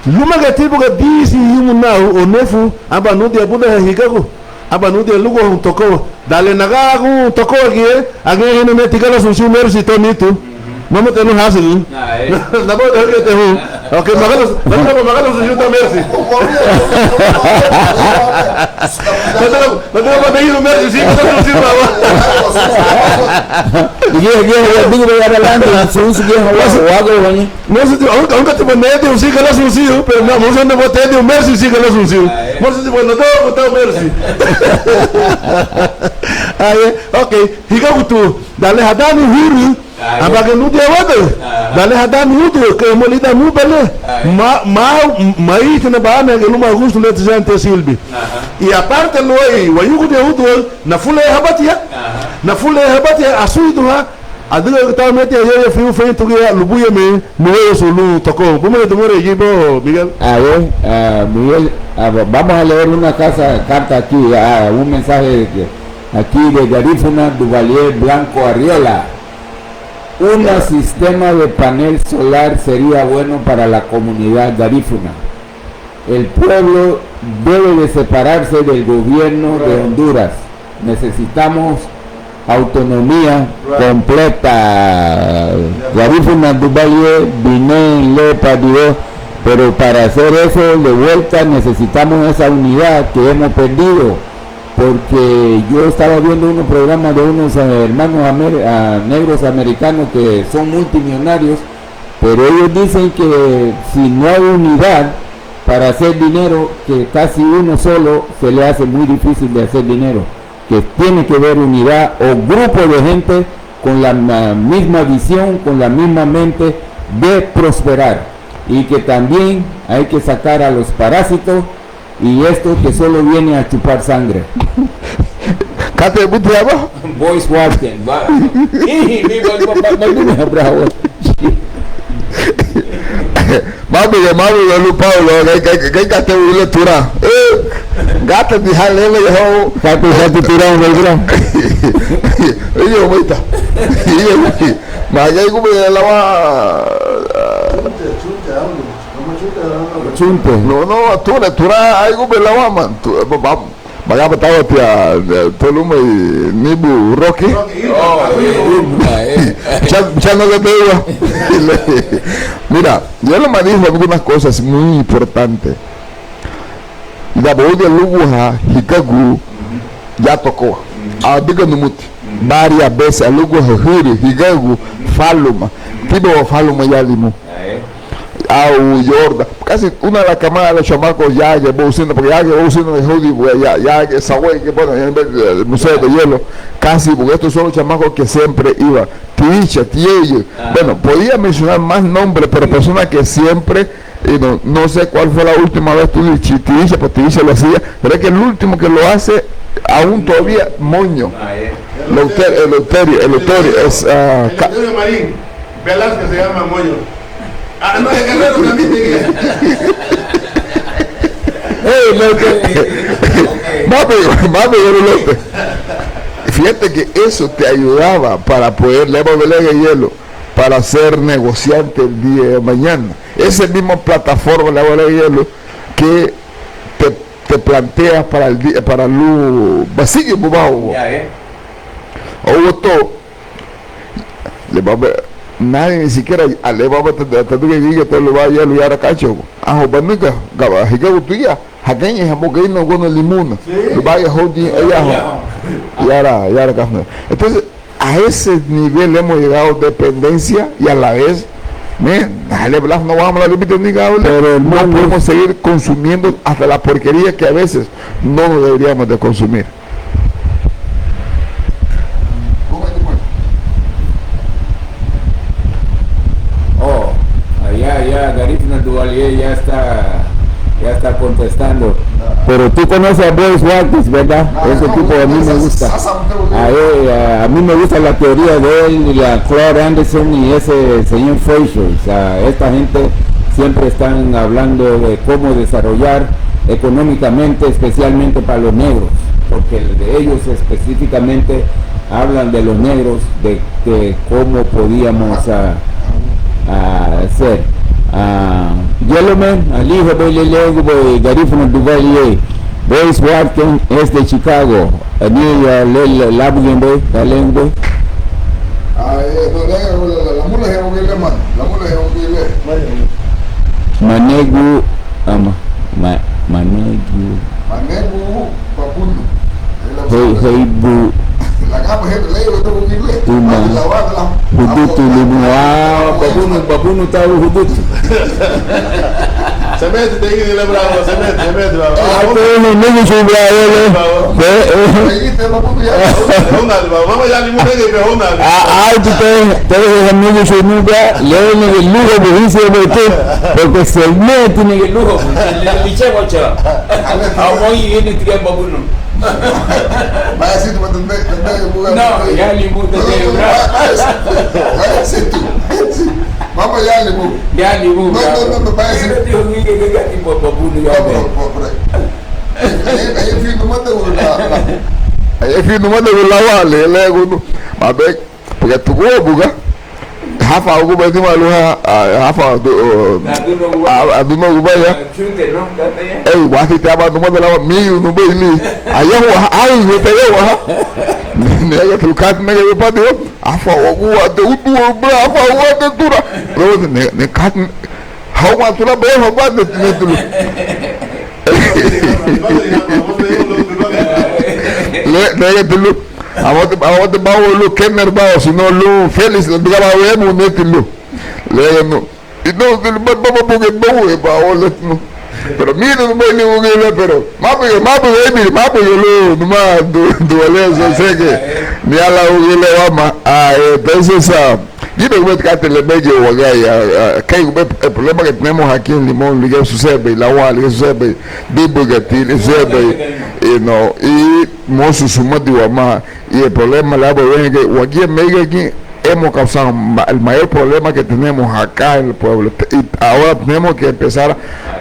Luma que tipo que dice un nao o nefu, amba no te apunta de Chicago. Aba no de lugo un tocó, dale nagago un tocó aquí, aquí no me tica la solución mercy tonito. No me tengo hace, ¿no? No puedo que te hu. Ok, magalo solución ta mercy. No tengo para pedir un mercy, sí, no solución ahora. Yo digo de adelante, solución o algo baño. No sé, aunque te pones de un sí que la solución, pero no, no se boté de un mercy sí que la solución. No sé si bueno, todo botar mercy. Ok, higa tú, dale a Dani Huru. Aba que no te aguante, dale a Dani Huru, que molida muy pele. Maíz na bana que no me gusta le te ante Silvi. Y aparte lo hay, wayugo de Huru, na fule habatia, asuiduha. Adiga que estaba metido yo fui frente que lo voy a me no solo tocó. ¿Cómo le tomó el equipo, Miguel? A ver, Miguel, vamos a leer una carta aquí, un mensaje aquí de Garífuna Duvalier Blanco Arriola. Un sistema de panel solar sería bueno para la comunidad garífuna. El pueblo debe de separarse del gobierno de Honduras. Necesitamos autonomía completa. Garífuna Duvalier vine le padió, pero para hacer eso de vuelta necesitamos esa unidad que hemos perdido. Porque yo estaba viendo unos programas de unos hermanos negros americanos que son multimillonarios, pero ellos dicen que si no hay unidad para hacer dinero, que casi uno solo se le hace muy difícil de hacer dinero, que tiene que haber unidad o grupo de gente con la misma visión, con la misma mente de prosperar, y que también hay que sacar a los parásitos y esto que solo viene a chupar sangre. ¿Cate de abajo? Boys Walken, va. Y vivo el papá, no me bravo. Mami, Lu Paulo, que gasta un lectura. Gata de jalele, yo. Gata tirado en el gran. Oye, ahorita. Mas aí como ela Chunte. No, tura aí como ela man. Bagaba tahu tia toluma nibu Rocky. Ya no le veo. Mira, yo le dijo algunas cosas muy importantes. La voz de Luguja, Hikagu, ya tocó. Diga no mute. Varias veces, a Luguja, Hikagu, Faluma. Tipo Faluma ya limo. Au Jordan, casi una de las camadas de los chamacos ya llevó usando, porque ya llevó usando de Hollywood, ya esa güey que bueno, en el museo de hielo, casi, porque estos son los chamacos que siempre iban, Ticha, Tiello, bueno, podía mencionar más nombres, pero personas que siempre, no sé cuál fue la última vez tú dijiste, Ticha, pues Ticha lo hacía, pero es que el último que lo hace, aún todavía, Moño, el Euterio es, Euterio Marín, Velázquez se llama Moño. No, es Guerrero también tiene. López. Fíjate que eso te ayudaba para poder levantar el hielo, para ser negociante el día de mañana. Esa misma plataforma de el hielo que te planteas para el día, para el vacío, o todo. Le va a ver. Nadie ni siquiera le va a tener que diga todo lo va a llevar a cacho. A Jobanica, Gabajiga Utía, Hakeña, Jamoquino, con el limón. Lo vaya a joder, ya entonces, a ese nivel hemos llegado dependencia y a la vez, no vamos a la límite ni pero no podemos seguir consumiendo hasta la porquería que a veces no deberíamos de consumir. Ya Garifuna Duvalier ya está contestando. Pero tú conoces a Boris Watkins, ¿verdad? Ese tipo a mí me gusta. A mí me gusta la teoría de él y la Claude Anderson y ese señor Fraser. O sea, esta gente siempre están hablando de cómo desarrollar económicamente, especialmente para los negros, porque de ellos específicamente hablan de los negros, de cómo podíamos hacer. Yellowman, al hijo de Garifuna Duvalier, Boris Watkins es de Chicago, la lengua. La mula es un guile, man. La mula es un guile. Manegu, Manegu, Papuno. Heibu. La capa es el leo, esto es un guile. Hudutu limu. Papuno está Hudutu. Se mete, te digo, dile bravo, se mete, bravo. No soy bravo. Vamos ya, ni mujer que me una. Ustedes amigos soy nunca, leen el lujo que dice porque se mete en el lujo. Le dice bocha. Amo y viene tirando Papuno. Vaya si tú me entendés. No, ya ni mucho te vaya si tú. Vamos ya, Limu. Ya ni mucho. No, vaya si tú. Ahí el fin nomás de la vale, el ego, a ver, porque tu huevo, Hafa algo me dijo a Luja, Hafa, a tu no vaya. El guasi te ama nomás de la mío, no ve ni. Allá, ay, no te veo, Nega tu cat nega de patio, Hafa o te utu, Hafa o te tura. Pero ne cat, how much la veo, Hafa de tu. Nega tu. Ahora te vamos a lo que es nervado, si no lo feliz, lo que vamos a meterlo. No, y no, vamos a poner no. Pero mira, no me digo pero mapo, yo lo nomás duele, sé que ni a la le vamos entonces yo no voy a quedarte le medio que el problema que tenemos aquí en Limón, que sucede, la UAL, que sucede, Bibo que tiene, sucede, y mozo sumado más, y el problema la es que aquí en México aquí hemos causado el mayor problema que tenemos acá en el pueblo, y ahora tenemos que empezar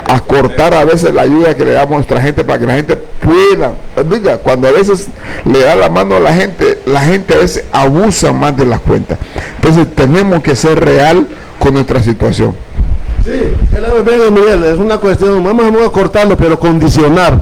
a cortar a veces la ayuda que le damos a nuestra gente para que la gente pueda, diga, cuando a veces le da la mano a la gente a veces abusa más de las cuentas. Entonces tenemos que ser real con nuestra situación. Sí, Miguel, es una cuestión, vamos a cortarlo, pero condicionar.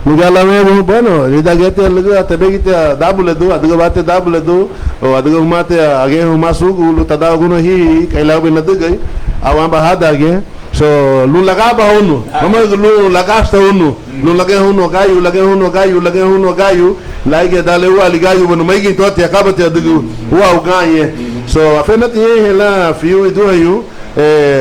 Miguel la vemos, bueno, ahorita que te vegite a double do, adigo bate double do, o adigo mate a alguien más suco, lo está dando algunos y que la ven diga, awan bajada alguien, so lu lagaba uno, vamos a lu lagasta uno, lu laga uno gallo, laga uno gallo, laga uno gallo, like dale igual gallo, bueno, me que todo te acaba te digo, wow gagne, so apenas tiene la fio y do yo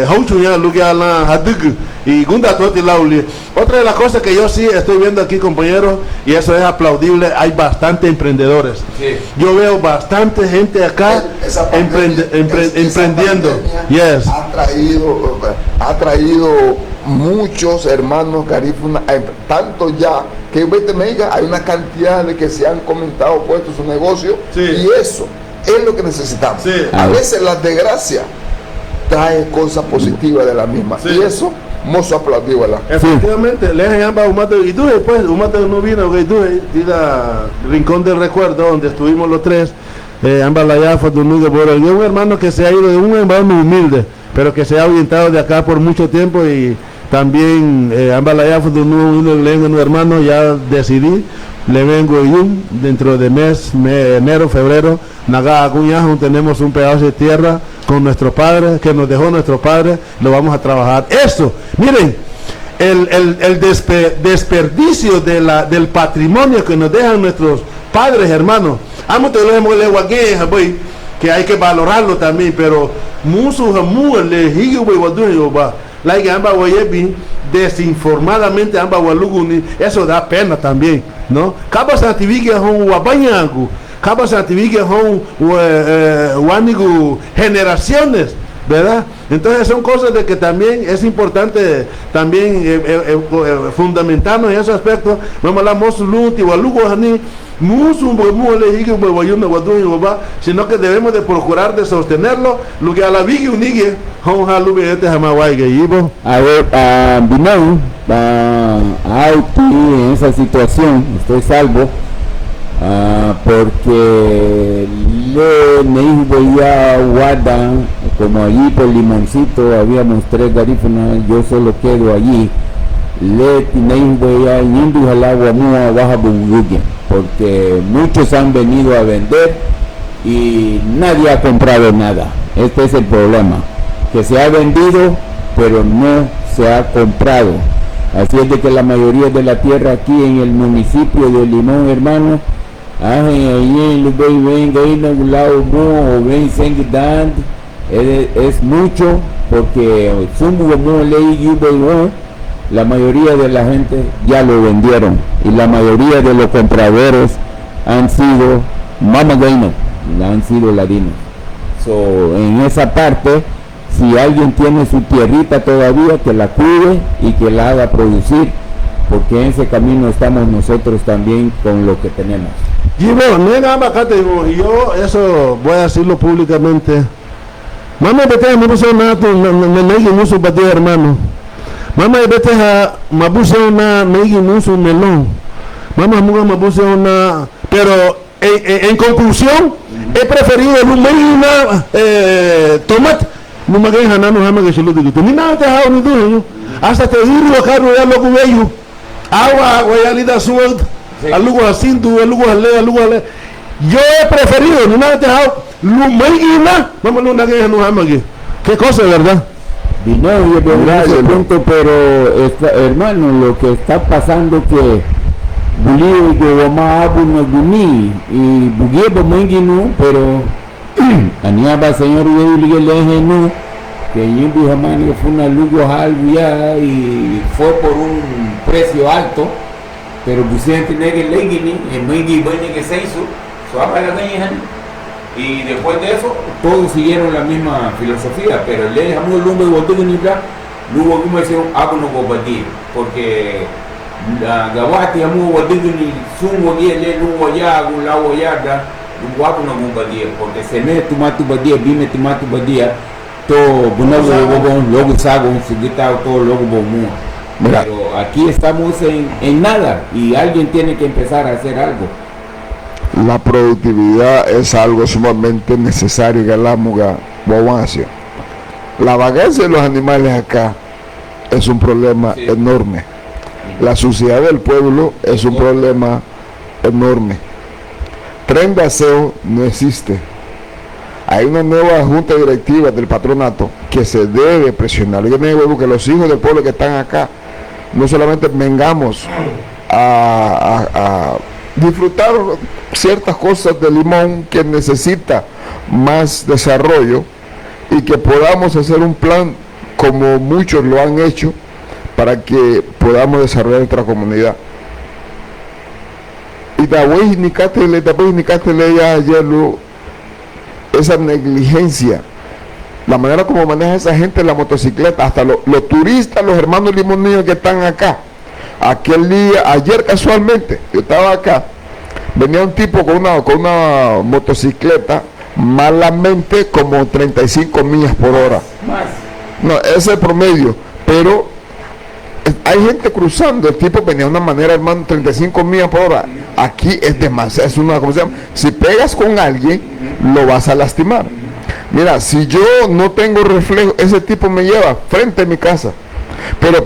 hauchuya lugar la hadig y gunda toti lauli. Otra de las cosas que yo sí estoy viendo aquí, compañeros, y eso es aplaudible, hay bastantes emprendedores. Sí. Yo veo bastante gente acá emprendiendo. Yes. Ha traído muchos hermanos garífunas, tanto ya que me diga, hay una cantidad de que se han comentado puesto su negocio, sí. Y eso es lo que necesitamos. Sí. A veces las desgracias trae cosas positivas de la misma, sí. Y eso mozo aplaudido, ¿verdad? Efectivamente, le llama y tú después no vino, que tú Rincón del Recuerdo, donde estuvimos los tres, ambas la yafa de un hermano que se ha ido de un hermano humilde, pero que se ha orientado de acá por mucho tiempo, y también ambas la yafa de un hermano, ya decidí, le vengo yo dentro de enero, febrero, Naga Acuñajo, tenemos un pedazo de tierra con nuestro padre, que nos dejó nuestro padre, lo vamos a trabajar. Eso, miren, el desperdicio del patrimonio que nos dejan nuestros padres, hermanos, que hay que valorarlo también, pero desinformadamente eso da pena también, ¿no? Generaciones, ¿verdad? Entonces son cosas de que también es importante también fundamentarnos en ese aspecto. Vamos a la sino que debemos de procurar de sostenerlo, lo que a la vigue unigue a ver, Binón, en esa situación estoy salvo, porque le veía guarda, como allí por Limoncito habíamos 3 garífunas, yo solo quedo allí, le veía yendo al agua mua baja bunguye, porque muchos han venido a vender y nadie ha comprado nada. Este es el problema, que se ha vendido pero no se ha comprado. Así es de que la mayoría de la tierra aquí en el municipio de Limón, hermano, es mucho, porque la mayoría de la gente ya lo vendieron, y la mayoría de los compradores han sido mamagainos, han sido ladinos. En esa parte, si alguien tiene su tierrita todavía, que la cuide y que la haga producir, porque en ese camino estamos nosotros también con lo que tenemos. Yo eso voy a decirlo públicamente. Mama vete me puso una me muso para ti, hermano. Mama vete me puso una me muso melón. Mama me puso una, pero en conclusión he preferido una tomate. No me quejan nada, no me que lo digo. Ni nada te hago ni tú. Hasta te digo acá no lo que veo. Agua ya le da suelta. Algo así, tú, algo ale. Yo he preferido, no nada te hago, vamos a una queja, no jamás aquí. ¿Qué cosa, verdad? No, yo ese punto, pero hermano, lo que está pasando que Bulío y Goma Abu no Guni y Buguebo Menginu, pero Aniaba señor Leje no, que yo jamás fue una lugo algo ya y fue por un precio alto. Pero pusieron tener el legging, el muy bueno que se hizo, y después de eso, todos siguieron la misma filosofía, pero le dejamos el lumbre de botón y bla, luego como decían, no combatir, porque la gabati, amo botón y sumo y el lugo ya, un lago ya, guapo no bombardia, porque se me tu badia, bime tu badia, to bonobo logo sago un sugitao todo logo bomu. Pero aquí estamos en nada y alguien tiene que empezar a hacer algo. La productividad es algo sumamente necesario que la muga bobancia. La vagancia de los animales acá es un problema enorme. La suciedad del pueblo es un problema enorme. Tren de aseo no existe. Hay una nueva junta directiva del patronato que se debe presionar. Yo me digo que los hijos del pueblo que están acá no solamente vengamos a disfrutar ciertas cosas de Limón que necesita más desarrollo y que podamos hacer un plan como muchos lo han hecho para que podamos desarrollar nuestra comunidad. Y esa negligencia, la manera como maneja esa gente la motocicleta, hasta los turistas, los hermanos limoneños que están acá. Aquel día, ayer casualmente, yo estaba acá, venía un tipo con una motocicleta, malamente como 35 millas por hora. No, ese es el promedio, pero hay gente cruzando, el tipo venía de una manera, hermano, 35 millas por hora. Aquí es demasiado, es una, ¿cómo se llama? Si pegas con alguien, lo vas a lastimar. Mira, si yo no tengo reflejo, ese tipo me lleva frente a mi casa. Pero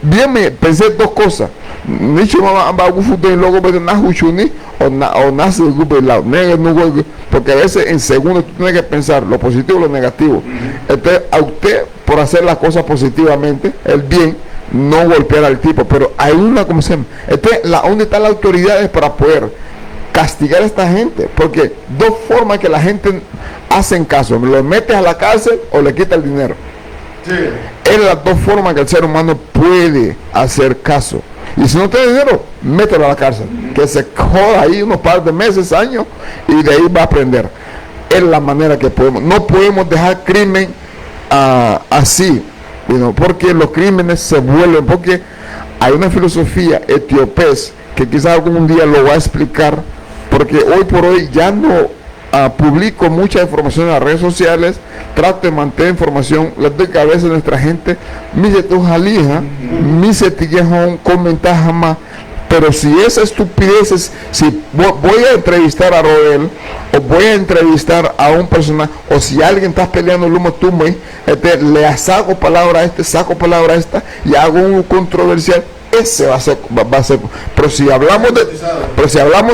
bien me pensé dos cosas. Porque a veces en segundo tú tienes que pensar lo positivo y lo negativo. Entonces, a usted, por hacer las cosas positivamente, el bien, no golpear al tipo. Pero hay una, ¿cómo se llama? Entonces, ¿dónde están las autoridades para poder castigar a esta gente? Porque dos formas que la gente hacen caso: lo metes a la cárcel o le quita el dinero. Sí. Es las dos formas que el ser humano puede hacer caso. Y si no tiene dinero, mételo a la cárcel, que se joda ahí unos par de meses, años, y de ahí va a aprender. Es la manera que podemos. No podemos dejar crimen así, porque los crímenes se vuelven, porque hay una filosofía etíopes que quizás algún día lo va a explicar, porque hoy por hoy ya no publico mucha información en las redes sociales, trato de mantener información, les doy cabeza a nuestra gente, mi se tu jalija, mi se tiguejón, comentar jamás. Pero si esa estupidez es, si voy a entrevistar a Roel, o voy a entrevistar a un personaje, o si alguien está peleando el humo tú le saco palabra a saco palabra a esta, y hago un controversial, ese va a ser, pero si hablamos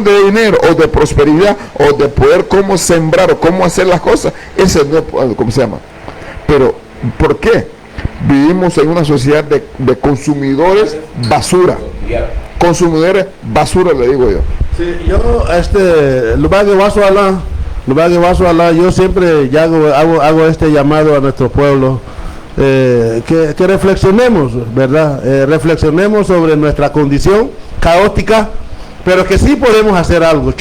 de dinero, o de prosperidad, o de poder cómo sembrar, o cómo hacer las cosas, ese no es, ¿cómo se llama? Pero, ¿por qué? Vivimos en una sociedad de consumidores basura. Consumidores basura, le digo yo. Sí, yo, yo siempre ya hago este llamado a nuestro pueblo, que reflexionemos, ¿verdad? Reflexionemos sobre nuestra condición caótica, pero que sí podemos hacer algo.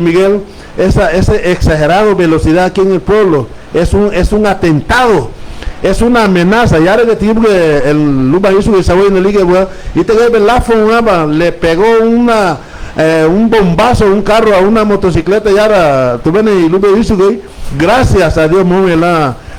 Miguel, esa exagerada velocidad aquí en el pueblo es un atentado. Es una amenaza. Ya el Luba hizo de Saboy en el liga, y le pegó un bombazo, un carro a una motocicleta, y ahora tú ven y Luba hizo, gracias a Dios,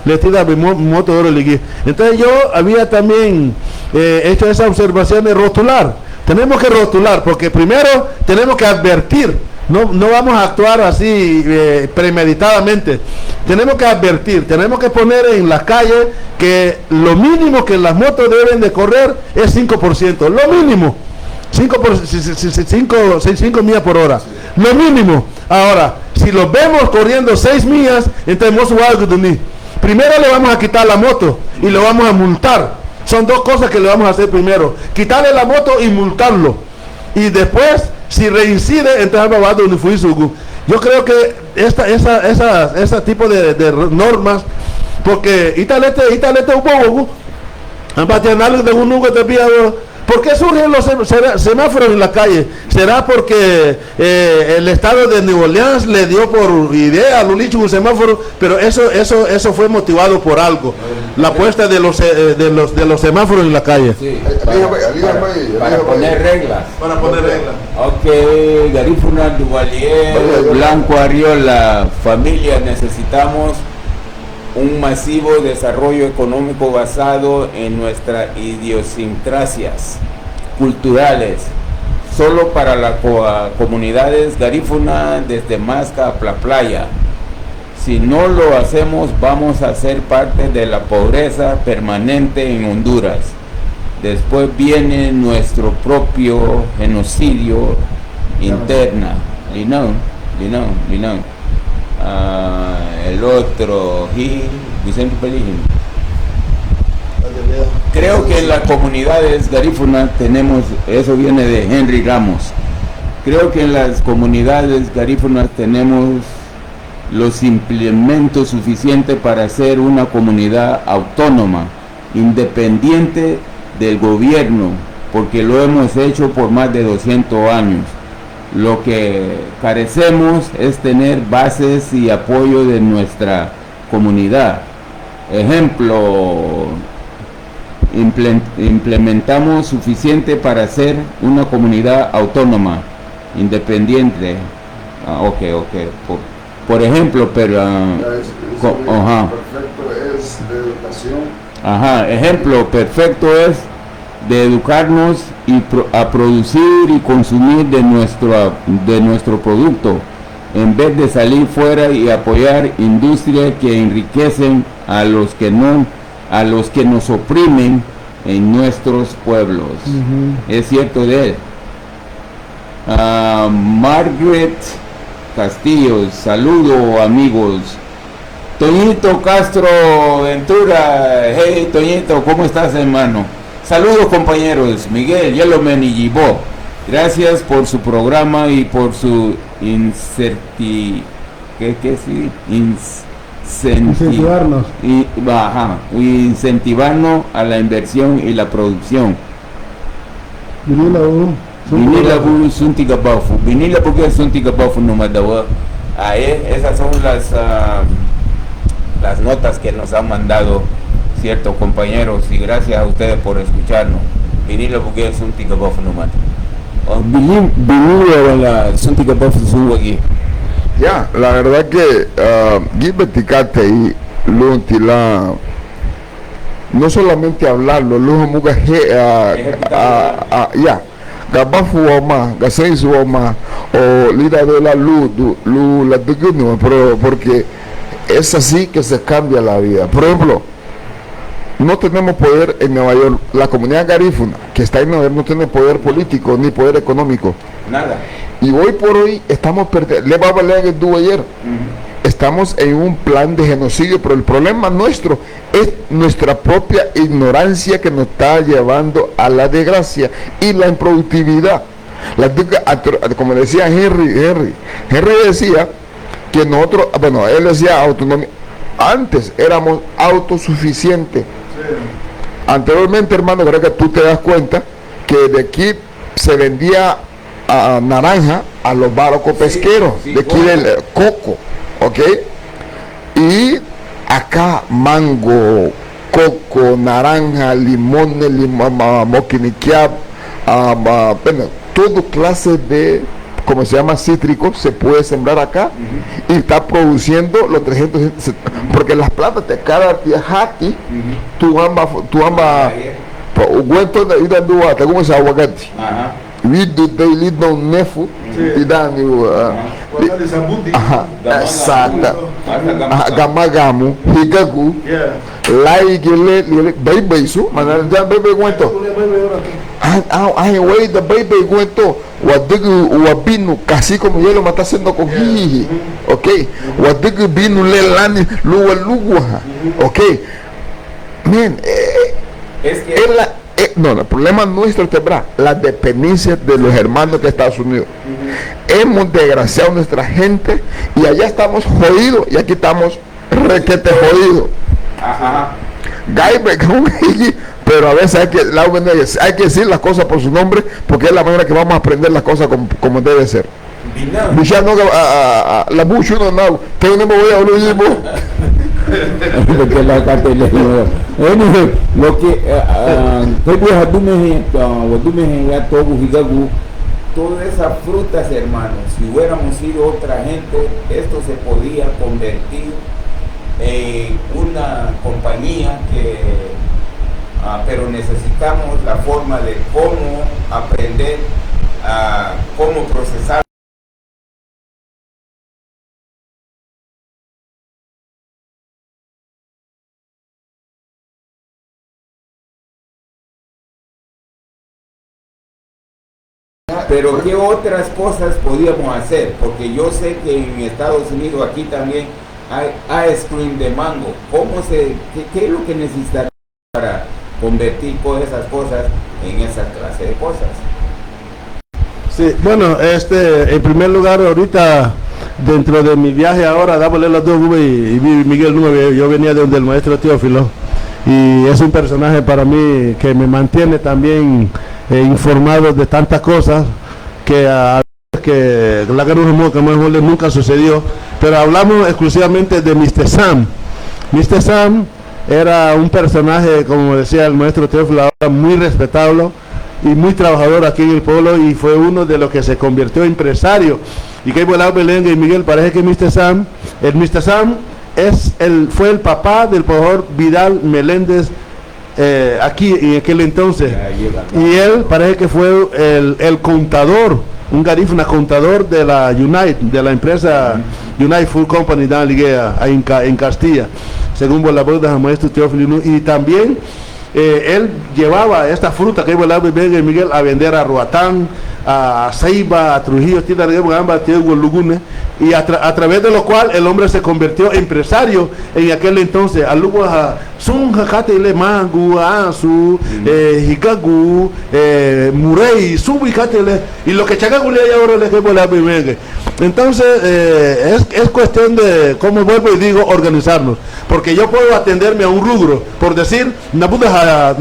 le tira moto de liga. Entonces yo había también hecho esa observación de rotular. Tenemos que rotular, porque primero tenemos que advertir. No vamos a actuar así premeditadamente. Tenemos que advertir, tenemos que poner en la calle que lo mínimo que las motos deben de correr es 5%, lo mínimo, 5 millas por hora, lo mínimo. Ahora, si los vemos corriendo 6 millas, entonces primero le vamos a quitar la moto y lo vamos a multar. Son dos cosas que le vamos a hacer primero: quitarle la moto y multarlo, y después, si reincide, entonces va a donde fui su. Yo creo que ese tipo de normas, porque italete un ¿por qué surgen los semáforos en la calle? ¿Será porque el estado de Nueva Orleans le dio por idea a Lulicho un semáforo? Pero eso fue motivado por algo, la puesta de los semáforos en la calle. Sí, para poner reglas. Ok, Garífuna Duvalier, Blanco Arriola, familia, necesitamos un masivo desarrollo económico basado en nuestras idiosincrasias culturales, solo para las comunidades garífuna desde Masca a la playa. Si no lo hacemos, vamos a ser parte de la pobreza permanente en Honduras. Después viene nuestro propio genocidio interna. El otro, Vicente Pelín. Creo que en las comunidades garífunas tenemos, eso viene de Henry Ramos. Creo que en las comunidades garífunas tenemos los implementos suficientes para ser una comunidad autónoma, independiente del gobierno, porque lo hemos hecho por más de 200 años. Lo que carecemos es tener bases y apoyo de nuestra comunidad. Ejemplo, implementamos suficiente para ser una comunidad autónoma, independiente. Por ejemplo, pero perfecto es de educación. Ejemplo perfecto es de educarnos y a producir y consumir de nuestro producto, en vez de salir fuera y apoyar industrias que enriquecen a los que nos oprimen en nuestros pueblos. Es cierto de él. Margaret Castillo, saludo amigos. Toñito Castro Ventura, hey Toñito, ¿cómo estás, hermano? Saludos compañeros, Miguel, Yellowman y Gibó. Gracias por su programa y por su incentivarnos a la inversión y la producción. Vinila bu suntiga bafu. Vinila porque suntiga bafu no madawa. Esas son las notas que nos han mandado ciertos compañeros, y gracias a ustedes por escucharnos. Vinila porque suntiga bafu no madawa. Vinila la suntiga bafu suwagi. Ya, la verdad que Gibeticate y Luntila no solamente hablarlo, luego muga ya gabafu oma, gaseisu oma o lida de la luz la duguno, pero porque es así que se cambia la vida. Por ejemplo, no tenemos poder en Nueva York. La comunidad garífuna que está en Nueva York no tiene poder político ni poder económico. Nada. Y hoy por hoy estamos perdiendo. Le va a valer el dúo ayer. Estamos en un plan de genocidio, pero el problema nuestro es nuestra propia ignorancia que nos está llevando a la desgracia y la improductividad. Como decía Henry decía que nosotros, bueno, él decía autonomía. Antes éramos autosuficientes. Anteriormente, hermano, creo que tú te das cuenta que de aquí se vendía naranja a los barcos pesqueros, de aquí del coco, ¿ok? Y acá mango, coco, naranja, limones, moquiniquiab, todo clase de, como se llama, cítrico, se puede sembrar acá y está produciendo los 300, porque las plantas de cada viajati, tú ambas, ¿cómo se aguacate? Vido de lido nefu y dan exacto, gamagamu, higagu, laigele, baby su, manal ya baby cuento. Ay, güey, the baby cuento, wadigu wabinu, casi como yo lo está haciendo con jiji, ok, wadigu binu lelani, luwa, ok, bien, es que no, el problema nuestro es la dependencia de los hermanos de Estados Unidos. Hemos desgraciado a nuestra gente y allá estamos jodidos y aquí estamos requete jodidos. Pero a veces hay que decir las cosas por su nombre, porque es la manera que vamos a aprender las cosas como debe ser. La mucho no, tengo no me voy a hablar porque la cartela lo que hadume ya todo higagu todas esas frutas, hermanos, si hubiéramos sido otra gente, esto se podía convertir en una compañía pero necesitamos la forma de cómo aprender a cómo procesar. Pero ¿qué otras cosas podíamos hacer? Porque yo sé que en Estados Unidos aquí también hay ice cream de mango. ¿Qué es lo que necesitamos para convertir todas esas cosas en esa clase de cosas? Sí, bueno, en primer lugar, ahorita, dentro de mi viaje ahora, dándole las dos uvas y Miguel 9, yo venía de donde el maestro Teófilo, y es un personaje para mí que me mantiene también informado de tantas cosas que a veces que la que nunca sucedió, pero hablamos exclusivamente de Mr. Sam. Mr. Sam era un personaje, como decía el maestro Teófilo, muy respetable y muy trabajador aquí en el pueblo, y fue uno de los que se convirtió en empresario. Y que Belén y Miguel, parece que Mr. Sam fue el papá del profesor Vidal Meléndez aquí en aquel entonces, y él parece que fue el contador, un garífuna contador de la de la empresa United Food Company de Liguea en Castilla, según la voz del maestro Teófilo. Y también él llevaba esta fruta que Miguel a vender a Roatán, a Ceiba, a Trujillo, y a través de lo cual el hombre se convirtió en empresario en aquel entonces. Murey, y lo que entonces es cuestión de, como vuelvo y digo, organizarnos, porque yo puedo atenderme a un rubro, por decir Nabuda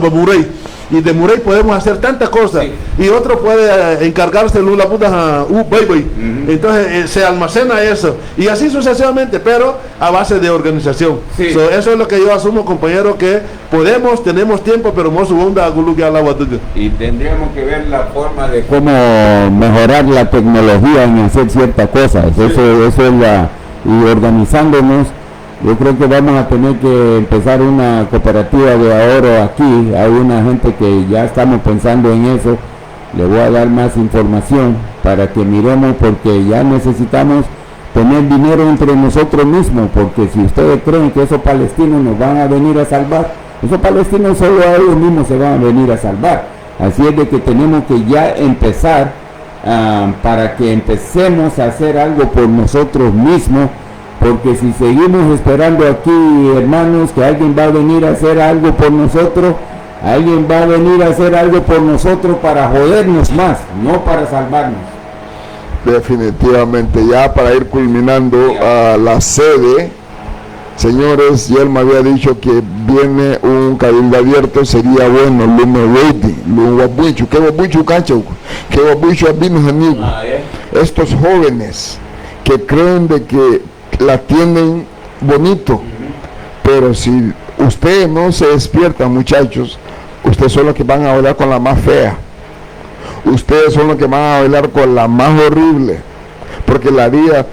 Murey, y de Murey podemos hacer tantas cosas, sí. Y otro puede encargarse de la puta baby. Entonces se almacena eso y así sucesivamente, pero a base de organización. Sí. Eso es lo que yo asumo, compañero, que tenemos tiempo, pero y tendríamos que ver la forma de cómo mejorar la tecnología en hacer ciertas cosas. Sí. Eso es y organizándonos. Yo creo que vamos a tener que empezar una cooperativa de ahorro aquí. Hay una gente que ya estamos pensando en eso. Le voy a dar más información para que miremos, porque ya necesitamos tener dinero entre nosotros mismos, porque si ustedes creen que esos palestinos nos van a venir a salvar, esos palestinos solo a ellos mismos se van a venir a salvar. Así es de que tenemos que ya empezar para que empecemos a hacer algo por nosotros mismos. Porque si seguimos esperando aquí, hermanos, que alguien va a venir a hacer algo por nosotros, alguien va a venir a hacer algo por nosotros para jodernos más, no para salvarnos. Definitivamente, ya para ir culminando la sede, señores, ya él me había dicho que viene un cabildo abierto, sería bueno, estos jóvenes que creen de que la tienen bonito, pero si ustedes no se despiertan, muchachos, ustedes son los que van a bailar con la más fea, ustedes son los que van a bailar con la más horrible, porque la vida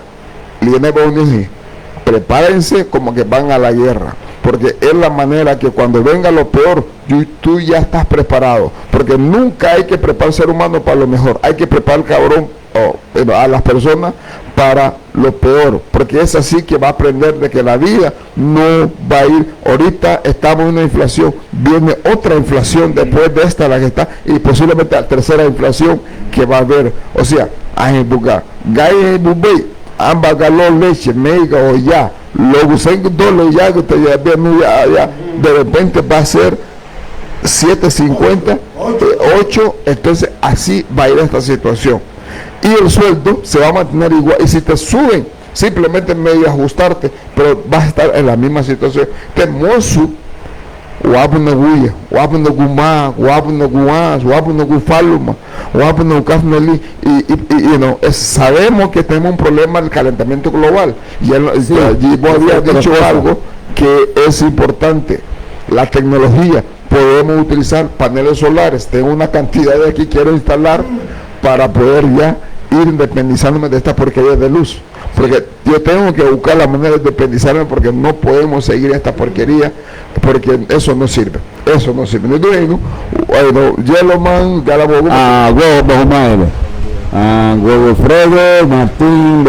prepárense como que van a la guerra, porque es la manera que cuando venga lo peor, tú ya estás preparado, porque nunca hay que preparar al ser humano para lo mejor, hay que preparar a las personas para lo peor, porque es así que va a aprender de que la vida no va a ir. Ahorita estamos en una inflación, viene otra inflación después de esta, la que está, y posiblemente la tercera inflación que va a haber. O sea, ambas galón leche, mega o ya, luego ya, de repente va a ser 7.50, 8, entonces así va a ir esta situación. Y el sueldo se va a mantener igual, y si te suben, simplemente medio ajustarte, pero vas a estar en la misma situación. Que hermoso, sabemos que tenemos un problema del calentamiento global, y vos habías dicho algo que es importante, la tecnología. Podemos utilizar paneles solares, tengo una cantidad de aquí, quiero instalar para poder ya ir independizándome de esta porquería de luz. Porque yo tengo que buscar la manera de independizarme, porque no podemos seguir esta porquería, porque eso no sirve. Eso no sirve. Yellowman, Galabogo. Godofredo Martín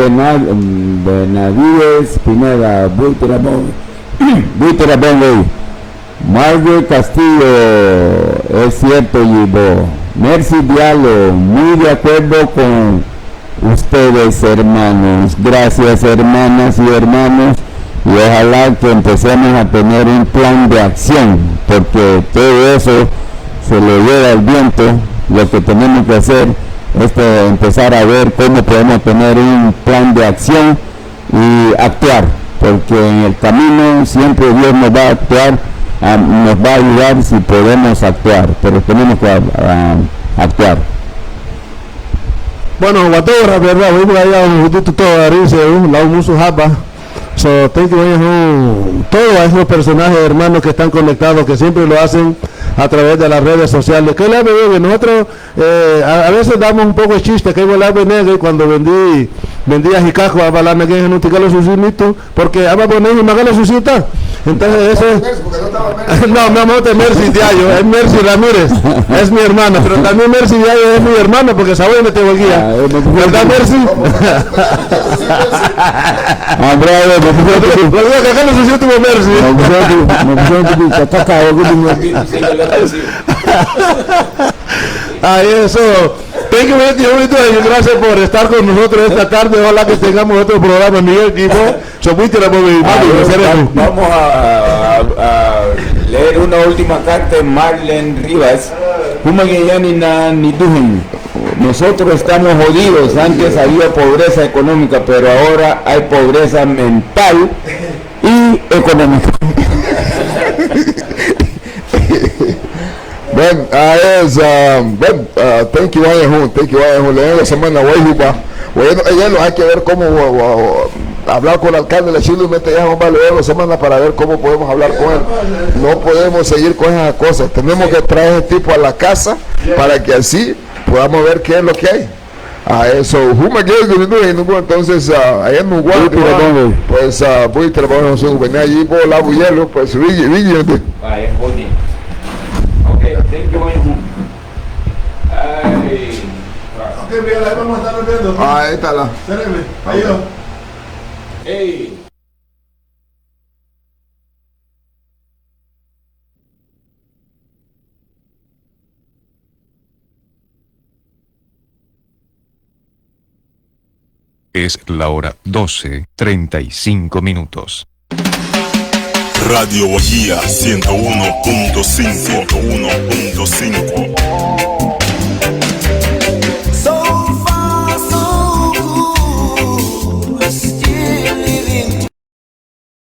Benavides Pineda, Buitrabón, Margaret Castillo, es cierto, Yibo. Mercy Diallo, muy de acuerdo con ustedes, hermanos. Gracias, hermanas y hermanos, y ojalá que empecemos a tener un plan de acción, porque todo eso se le lleva el viento. Lo que tenemos que hacer es empezar a ver cómo podemos tener un plan de acción y actuar, porque en el camino siempre Dios nos va a actuar, nos va a ayudar si podemos actuar, pero tenemos que actuar. Bueno, whatever, verdad, hoy voy a ir a un todo a Rice, la musu haba. So, thank you, todos esos personajes, hermanos, que están conectados, que siempre lo hacen a través de las redes sociales. Que la bebé, nosotros a veces damos un poco de chiste, que igual la bebé cuando vendí a Jicaco a Balana que no te los sucinito, porque a poner y magala susita. Entonces eso no, mi amor, es Mercy Diallo, es Mercy Ramírez, es mi hermana, pero también Mercy Diallo es mi hermana, porque saben que te voy guía. ¿Verdad, Mercy? Eso. Thank you, gracias por estar con nosotros esta tarde. Ojalá que tengamos otro programa. Miguel Guibo, vamos a leer una última carta de Marlene Rivas. Nosotros estamos jodidos. Antes había pobreza económica, pero ahora hay pobreza mental y económica. Ben, thank you, la semana, hay que ver cómo hablar con el alcalde de la Chile, la semana para ver cómo podemos hablar con él. No podemos seguir con esas cosas, tenemos que traer ese tipo a la casa para que así podamos ver qué es lo que hay. Eso, entonces, ahí en Uruguay, pues, voy a trabajar en allí por la hielo, pues, Okay, thank you. Ok, mira, ahí vamos a estar viendo. Ahí está la. Ahí va. Hey. Es la hora 12:35. Radio Guajira 101.5